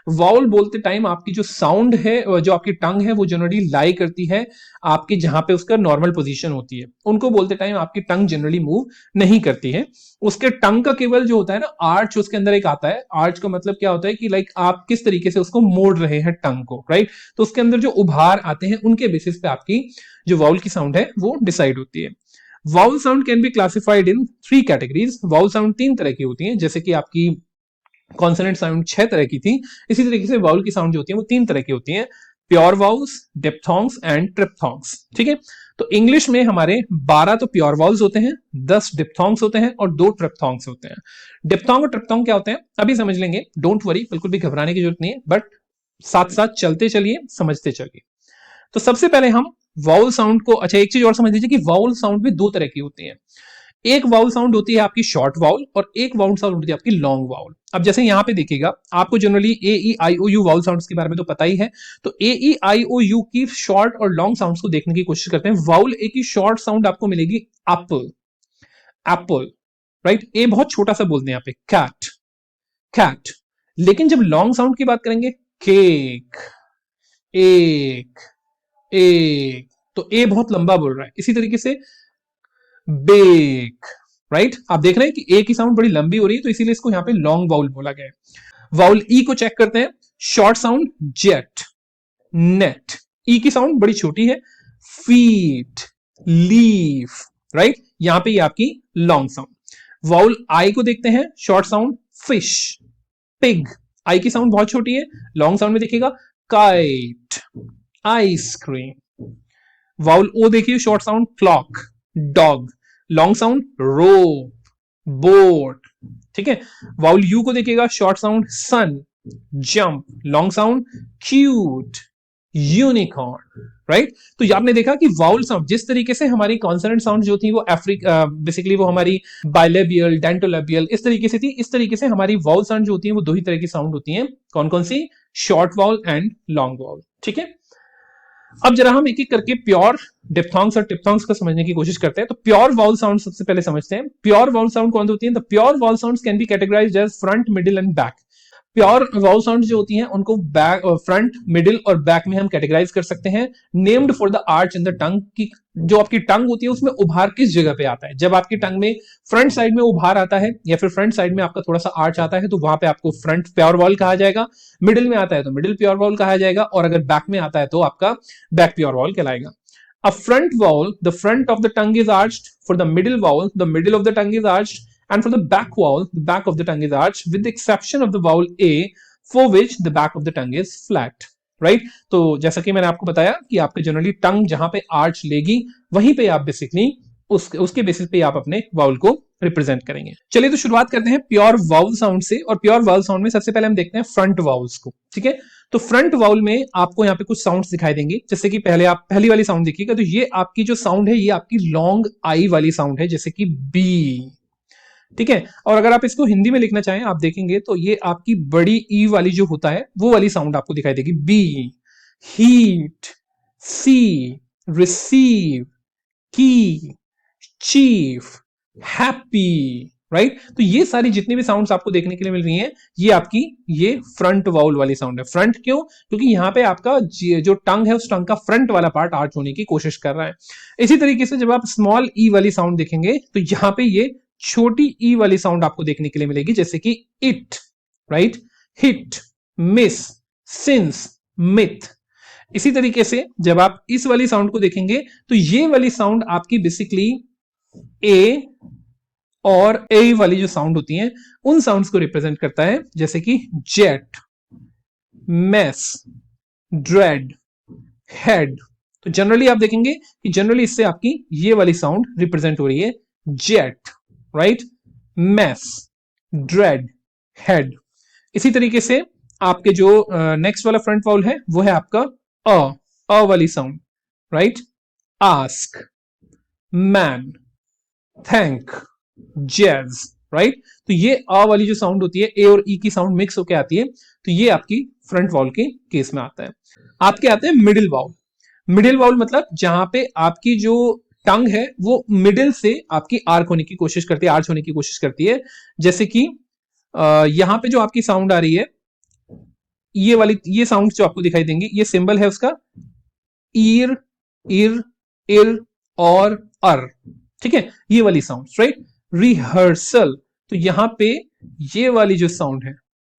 वाउल बोलते टाइम आपकी जो साउंड है, जो आपकी टंग है, वो जनरली लाई करती है आपकी जहां पे उसका नॉर्मल पोजीशन होती है, उनको बोलते टाइम आपकी टंग जनरली मूव नहीं करती है। उसके टंग का केवल जो होता है ना आर्च, उसके अंदर एक आता है। आर्च का मतलब क्या होता है कि लाइक आप किस तरीके से उसको मोड़ रहे हैं टंग को, राइट। तो उसके अंदर जो उभार आते हैं उनके बेसिस पे आपकी जो वाउल की साउंड है वो डिसाइड होती है। Vowel sound can be classified in 3 categories. Vowel sound 3 तरह की होती हैं, जैसे कि आपकी कॉन्सोनेंट साउंड 6 तरह की थी, इसी तरीके से वाउल की साउंड जो होती है वो 3 तरह की होती हैं, प्योर वाउल्स, डिप्थोंग्स एंड ट्रिप्थोंग्स। ठीक है, तो इंग्लिश में हमारे 12 तो प्योर वाउल्स होते हैं, 10 डिप्थोंग्स होते हैं और 2 ट्रिप्थोंग्स होते हैं। डिप्थोंग और ट्रिप्थोंग क्या होते हैं अभी समझ लेंगे, डोंट वरी, बिल्कुल भी घबराने की जरूरत नहीं है, बट साथ साथ चलते चलिए, समझते चलिए। तो सबसे पहले हम वाउल साउंड को, अच्छा एक चीज और समझ लीजिए कि वाउल साउंड भी 2 तरह की होती है। एक वाउल साउंड होती है आपकी शॉर्ट वाउल और एक वाउल साउंड होती है आपकी लॉन्ग वाउल। अब जैसे यहां पे देखिएगा, आपको generally A E I O U vowel sounds के बारे में तो पता ही है, तो A E I O U की शॉर्ट और लॉन्ग साउंड्स को देखने की कोशिश करते हैं। वाउल ए की शॉर्ट साउंड आपको मिलेगी एप्पल, एप्पल, राइट। ए बहुत छोटा सा बोलते हैं यहाँ पे, कैट, कैट। लेकिन जब लॉन्ग साउंड की बात करेंगे, केक, एक, एक, तो ए बहुत लंबा बोल रहा है। इसी तरीके से बेक, राइट। आप देख रहे हैं कि ए की साउंड बड़ी लंबी हो रही है, तो इसीलिए इसको यहां पे लॉन्ग वाउल बोला गया है। वाउल ई को चेक करते हैं, शॉर्ट साउंड जेट, नेट। ई की साउंड बड़ी छोटी है, फीट, लीफ, राइट। यहां पे ये आपकी लॉन्ग साउंड। वाउल आई को देखते हैं, शॉर्ट साउंड फिश, पिग। आई की साउंड बहुत छोटी है, लॉन्ग साउंड में देखिएगा काइट, आइसक्रीम। वाउल ओ देखिए, short sound clock, dog. Long sound rope, boat, ठीक है। वाउल यू को देखिएगा, short sound sun, jump. Long sound cute, unicorn, right. तो आपने देखा कि वाउल साउंड जिस तरीके से हमारी कॉन्सोनेंट साउंड जो थी वो बेसिकली वो हमारी बाइलेबियल, डेंटोलेबियल इस तरीके से थी, इस तरीके से हमारी वाउल साउंड जो होती है वो दो ही तरह की साउंड होती है। कौन कौन सी? Short vowel and long vowel, ठीक है। अब जरा हम एक एक करके प्योर डिप्थॉन्ग्स और टिप्थॉन्ग्स को समझने की कोशिश करते हैं। तो प्योर वाउल साउंड सबसे पहले समझते हैं। प्योर वाउल साउंड कौन होती है? The pure vowel sounds can be categorised as front, middle and back. Pure vowel sound जो होती हैं उनको बैक, फ्रंट, मिडिल और बैक में हम कैटेगराइज कर सकते हैं। Named for the arch in the tongue, की जो आपकी टंग होती है उसमें उभार किस जगह पे आता है। जब आपकी टंग में फ्रंट साइड में उभार आता है या फिर फ्रंट साइड में आपका थोड़ा सा आर्च आता है तो वहां पे आपको फ्रंट प्योर वाउल कहा जाएगा। मिडिल में आता है तो मिडिल प्योर वाउल कहा जाएगा, और अगर बैक में आता है तो आपका बैक प्योर वाउल कहलाएगा। A front vowel, the front of the tongue is arched. For the middle vowel, the middle of the tongue is arched. And for the back vowel, the back of the tongue is arched, with the exception of the vowel A, for which the back of the tongue is flat. Right? तो जैसा कि मैंने आपको बताया कि आपके generally टंग जहां पे आर्च लेगी वहीं पे आप बेसिकली उसके बेसिस पे आप अपने वाउल को रिप्रेजेंट करेंगे। चलिए तो शुरुआत करते हैं प्योर वाउल साउंड से। और प्योर वाउल साउंड में सबसे पहले हम देखते हैं फ्रंट वाउल्स को, ठीक है। तो फ्रंट वाउल में आपको यहाँ पे कुछ साउंड्स दिखाई देंगे। जैसे कि पहले आप पहली वाली साउंड देखिएगा, तो ये आपकी जो साउंड है ये आपकी लॉन्ग आई वाली साउंड है, जैसे कि बी, ठीक है। और अगर आप इसको हिंदी में लिखना चाहें, आप देखेंगे तो ये आपकी बड़ी ई वाली जो होता है वो वाली साउंड आपको दिखाई देगी, बी। हीट, सी, रिसीव, की, चीफ, हैप्पी, राइट। तो ये सारी जितनी भी साउंड्स आपको देखने के लिए मिल रही हैं ये आपकी ये फ्रंट वाउल वाली साउंड है। फ्रंट क्यों? क्योंकि यहाँ पे आपका जो टंग है उस टंग का फ्रंट वाला पार्ट आर्च होने की कोशिश कर रहा है। इसी तरीके से जब आप स्मॉल ई वाली साउंड देखेंगे तो यहाँ पे ये छोटी ई वाली साउंड आपको देखने के लिए मिलेगी, जैसे कि it, right, hit, miss, since, myth. इसी तरीके से जब आप इस वाली साउंड को देखेंगे तो ये वाली साउंड आपकी बेसिकली ए और ए वाली जो साउंड होती हैं उन साउंड्स को रिप्रेजेंट करता है, जैसे कि जेट, मेस, ड्रेड, हेड। तो जनरली आप देखेंगे कि जनरली इससे आपकी ये वाली साउंड रिप्रेजेंट हो रही है, jet, right, mess, dread, head. इसी तरीके से आपके जो नेक्स्ट वाला फ्रंट वाउल है वो है आपका अ वाली sound, right, ask, man, thank, jazz, right. तो ये आ वाली जो साउंड होती है, ए और ई की साउंड मिक्स होकर आती है, तो ये आपकी फ्रंट वाउल के केस में आता है। आपके आते हैं मिडिल वाउल। मिडिल वाउल मतलब जहां पे आपकी जो टंग है वो मिडिल से आपकी आर्क होने की कोशिश करती है, आर्च होने की कोशिश करती है। जैसे कि यहां पे जो आपकी साउंड आ रही है ये वाली, ये साउंड जो आपको दिखाई देंगी, ये सिंबल है उसका ईर, इर, इर और अर, ठीक है, ये वाली साउंड, राइट। रिहर्सल, तो यहां पे ये वाली जो साउंड है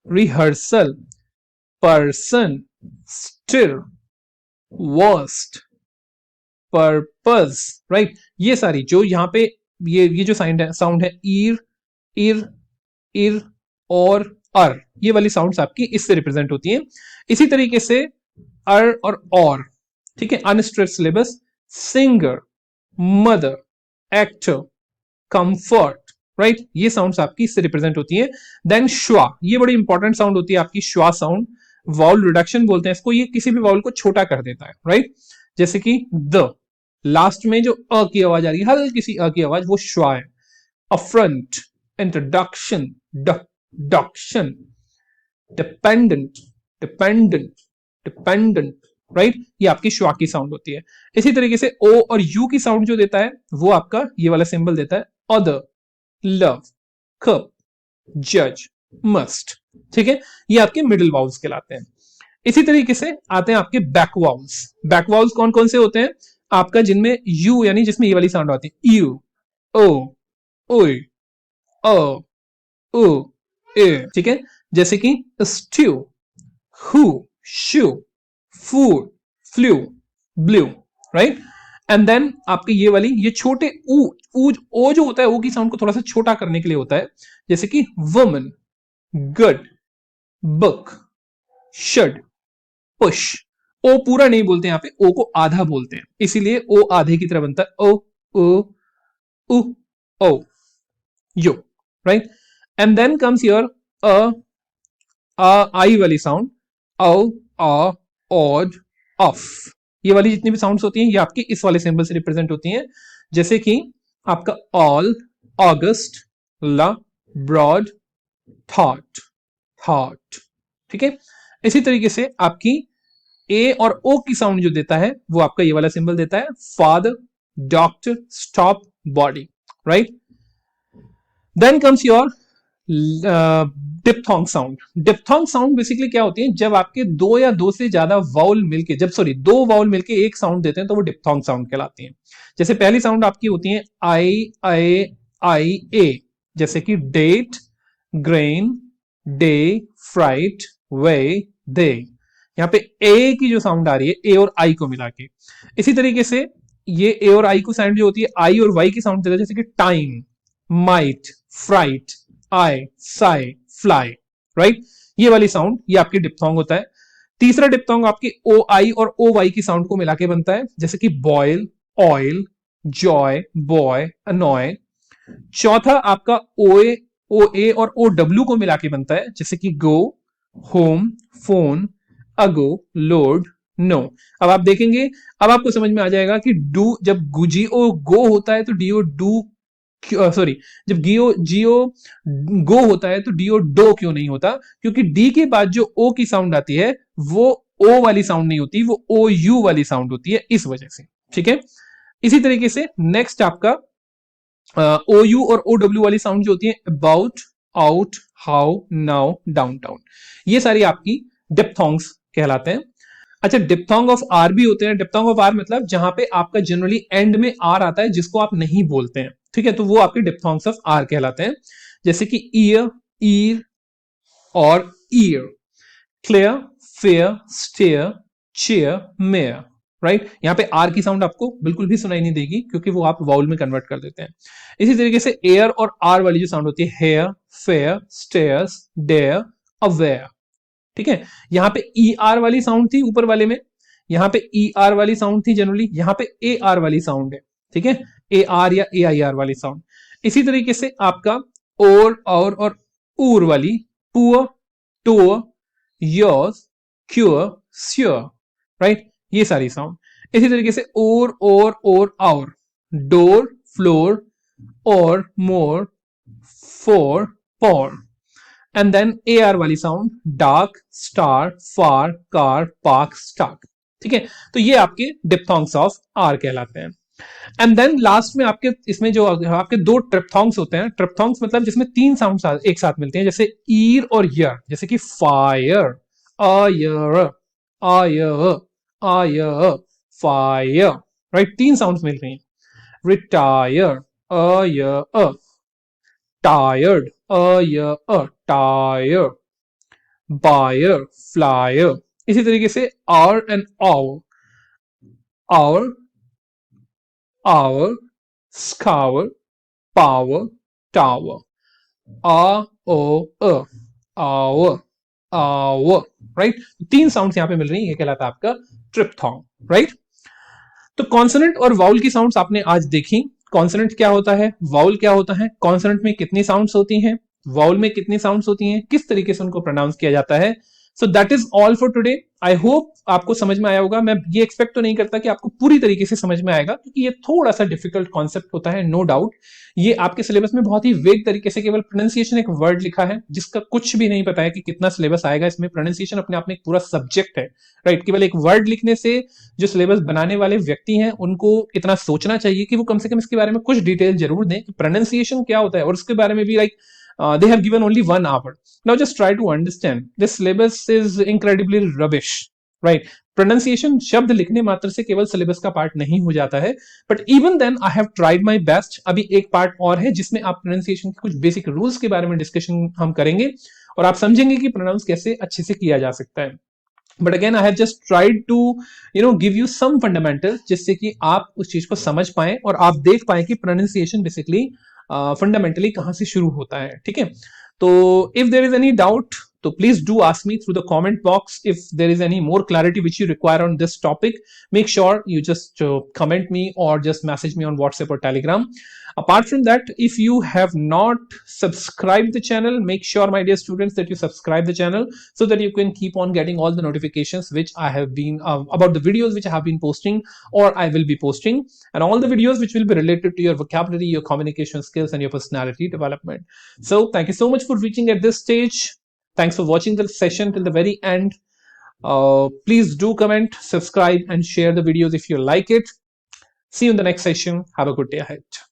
rehearsal, person, stir, worst, purpose, right. ये सारी जो यहां पे ये जो साउंड है ईर, इर, इर और अर, ये वाली साउंड्स आपकी इससे रिप्रेजेंट होती हैं। इसी तरीके से अर और, ठीक है, unstressed syllabus, singer, mother, actor, comfort, right, ये साउंड्स आपकी इससे रिप्रेजेंट होती हैं। देन श्वा, ये बड़ी इंपॉर्टेंट साउंड होती है आपकी श्वा साउंड, वाउल रिडक्शन बोलते हैं इसको, ये किसी भी वाउल को छोटा कर देता है, राइट। जैसे कि द, लास्ट में जो अ की आवाज आ रही है, हल्की सी अ की आवाज, वो श्वा है। affront, introduction, deduction, dependent, dependent, dependent, right ये आपकी श्वा की साउंड होती है। इसी तरीके से ओ और यू की साउंड जो देता है वो आपका ये वाला सिंबल देता है अदर, लव, कप, जज, मस्ट, ठीक है, ये आपके मिडिल वाउल्स कहलाते हैं। इसी तरीके से आते हैं आपके बैक वाउल्स। बैक वाउल्स कौन कौन से होते हैं आपका, जिनमें यू यानी जिसमें ये वाली साउंड आती है, यू, ओ, ओय, ओ, उ, ए, ठीक है, जैसे कि stew, who, shoe, food, flu, blue, right. And then आपके ये वाली ये छोटे ओ जो होता है ओ की साउंड को थोड़ा सा छोटा करने के लिए होता है, जैसे कि woman, good, book, should, push. ओ पूरा नहीं बोलते यहाँ पे, ओ को आधा बोलते हैं, इसीलिए ओ आधे की तरह बनता है, ओ, ओ, उ, ओ, यो, right. And then comes your I वाली साउंड, औ, आ, ऑड, ऑफ। ये वाली जितनी भी साउंड्स होती हैं ये आपकी इस वाले सिंबल से रिप्रेजेंट होती हैं, जैसे कि आपका ऑल, ऑगस्ट, ला, ब्रॉड, थॉट, थॉट, ठीक है। इसी तरीके से आपकी ए और ओ की साउंड जो देता है वो आपका ये वाला सिंबल देता है, father, doctor, stop, body, right. Then comes your diphthong sound. Diphthong sound basically क्या होती है, जब आपके दो या दो से ज्यादा वाउल मिलके, दो वाउल मिलके एक साउंड देते हैं तो वो डिप्थोंग साउंड कहलाती है। जैसे पहली साउंड आपकी होती है आई ए, जैसे कि डेट, ग्रेन, डे, फ्राइट, वे, दे। यहाँ पे ए की जो साउंड आ रही है ए और आई को मिला के, इसी तरीके से ये ए और आई को साउंड जो होती है आई और वाई की साउंड देता है, जैसे कि टाइम, माइट, फ्राइट, आई, साई, फ्लाई, राइट। ये वाली साउंड ये आपकी डिप्थोंग होता है। तीसरा डिप्थोंग आपकी ओ आई और ओ वाई की साउंड को मिला के बनता है, जैसे कि boil, oil, joy, boy, annoy. चौथा आपका ओए, ओ ए और ओ डब्ल्यू को मिला के बनता है, जैसे कि गो, होम, फोन, अगो, लोड, नो। अब आप देखेंगे, अब आपको समझ में आ जाएगा कि डू जब जीओ गो होता है तो डीओ डू, सॉरी, जब जियो गो होता है तो डीओ डो क्यों नहीं होता, क्योंकि डी के बाद जो ओ की साउंड आती है वो ओ वाली साउंड नहीं होती, वो ओ यू वाली साउंड होती है, इस वजह से, ठीक है। इसी तरीके से नेक्स्ट आपका ओ यू और ओ डब्ल्यू वाली साउंड जो होती है, about, out, how, now, downtown, ये सारी आपकी डिप्थोंग्स कहलाते हैं। अच्छा, डिप्थोंग ऑफ आर भी होते हैं। डिप्थोंग ऑफ आर मतलब जहां पे आपका जनरली एंड में आर आता है जिसको आप नहीं बोलते हैं, ठीक है, तो वो आपके डिप्थोंग्स ऑफ आर कहलाते हैं, जैसे कि ईयर, ईर और ear, clear, fair, stair, chair, mayor, right. यहां पे आर की साउंड आपको बिल्कुल भी सुनाई नहीं देगी क्योंकि वो आप वाउल में कन्वर्ट कर देते हैं। इसी तरीके से एयर और आर वाली जो साउंड होती है, hair, fair, stairs, dare, aware, ठीक है। यहां पे ई आर वाली साउंड थी ऊपर वाले में, यहां पे ई आर वाली साउंड थी जनरली, यहां पे ए आर वाली साउंड है, ठीक है, ए आर या ए आई आर वाली साउंड। इसी तरीके से आपका और ऊर वाली, poor, tour, yours, cure, sure, right, ये सारी साउंड। इसी तरीके से और our, door, floor, or, more, four, pour. And then A R वाली sound, dark, star, far, car, park, stark, ठीक है। तो ये आपके डिप्थोंग्स ऑफ आर कहलाते हैं। एंड देन लास्ट में आपके इसमें जो आपके दो ट्रिप्थोंग्स होते हैं, ट्रिप्थोंग्स मतलब जिसमें तीन साउंड एक साथ मिलते हैं, जैसे ईर और यर, जैसे कि फायर, आयर, आयर, आयर, फायर, राइट, तीन साउंड्स मिल रही हैं। रिटायर, आयर, टायर्ड, टायर, बायर, फ्लायर। इसी तरीके से R and hour, hour, hour, square, power, tower, hour, hour, right. तीन साउंड्स यहां पे मिल रही है, ये कहलाता है आपका ट्रिप्थोंग, राइट। तो कॉन्सोनेंट और वाउल की साउंड्स आपने आज देखी। कॉन्सोनेंट क्या होता है, वाउल क्या होता है, कॉन्सोनेंट में कितनी साउंड्स होती हैं, वाउल में कितनी साउंड्स होती हैं, किस तरीके से उनको प्रोनाउंस किया जाता है, so that is all for today. I hope आपको समझ में आया होगा। मैं ये एक्सपेक्ट तो नहीं करता कि आपको पूरी तरीके से समझ में आएगा, क्योंकि ये थोड़ा सा डिफिकल्ट कॉन्सेप्ट होता है, नो डाउट। ये आपके सिलेबस में बहुत ही वेग तरीके से केवल प्रोनाउंसिएशन एक वर्ड लिखा है, जिसका कुछ भी नहीं पता है कि कितना सिलेबस आएगा इसमें। प्रोनाउंसिएशन अपने आप में एक पूरा सब्जेक्ट है, राइट। केवल एक वर्ड लिखने से जो सिलेबस बनाने वाले व्यक्ति हैं उनको इतना सोचना चाहिए कि वो कम से कम इसके बारे में कुछ डिटेल जरूर दें कि प्रोनाउंसिएशन क्या होता है, और उसके बारे में भी like they have given only 1 hour. Now just try to understand. This syllabus is incredibly rubbish, right? Pronunciation शब्द लिखने मात्र से केवल सिलेबस का पार्ट नहीं हो जाता है, but even then I have tried my best. अभी एक पार्ट और है जिसमें आप प्रोनाउंसिएशन के कुछ बेसिक रूल्स के बारे में डिस्कशन हम करेंगे, और आप समझेंगे कि प्रोनाउंस कैसे अच्छे से किया जा सकता है। But again I have just tried to give you some fundamental, जिससे कि आप उस चीज को समझ पाए और आप देख पाए कि प्रोनाउंसिएशन बेसिकली फंडामेंटली कहां से शुरू होता है, ठीक है। तो if there is any doubt, तो please do ask me through the comment box. If there is any more clarity which you require on this topic, make sure you just comment me or just message me on WhatsApp or Telegram. Apart from that, if you have not subscribed the channel, make sure, my dear students, that you subscribe the channel so that you can keep on getting all the notifications which I have been about the videos which I have been posting or I will be posting, and all the videos which will be related to your vocabulary, your communication skills, and your personality development. So thank you so much for reaching at this stage. Thanks for watching the session till the very end. Please do comment, subscribe, and share the videos if you like it. See you in the next session. Have a good day ahead.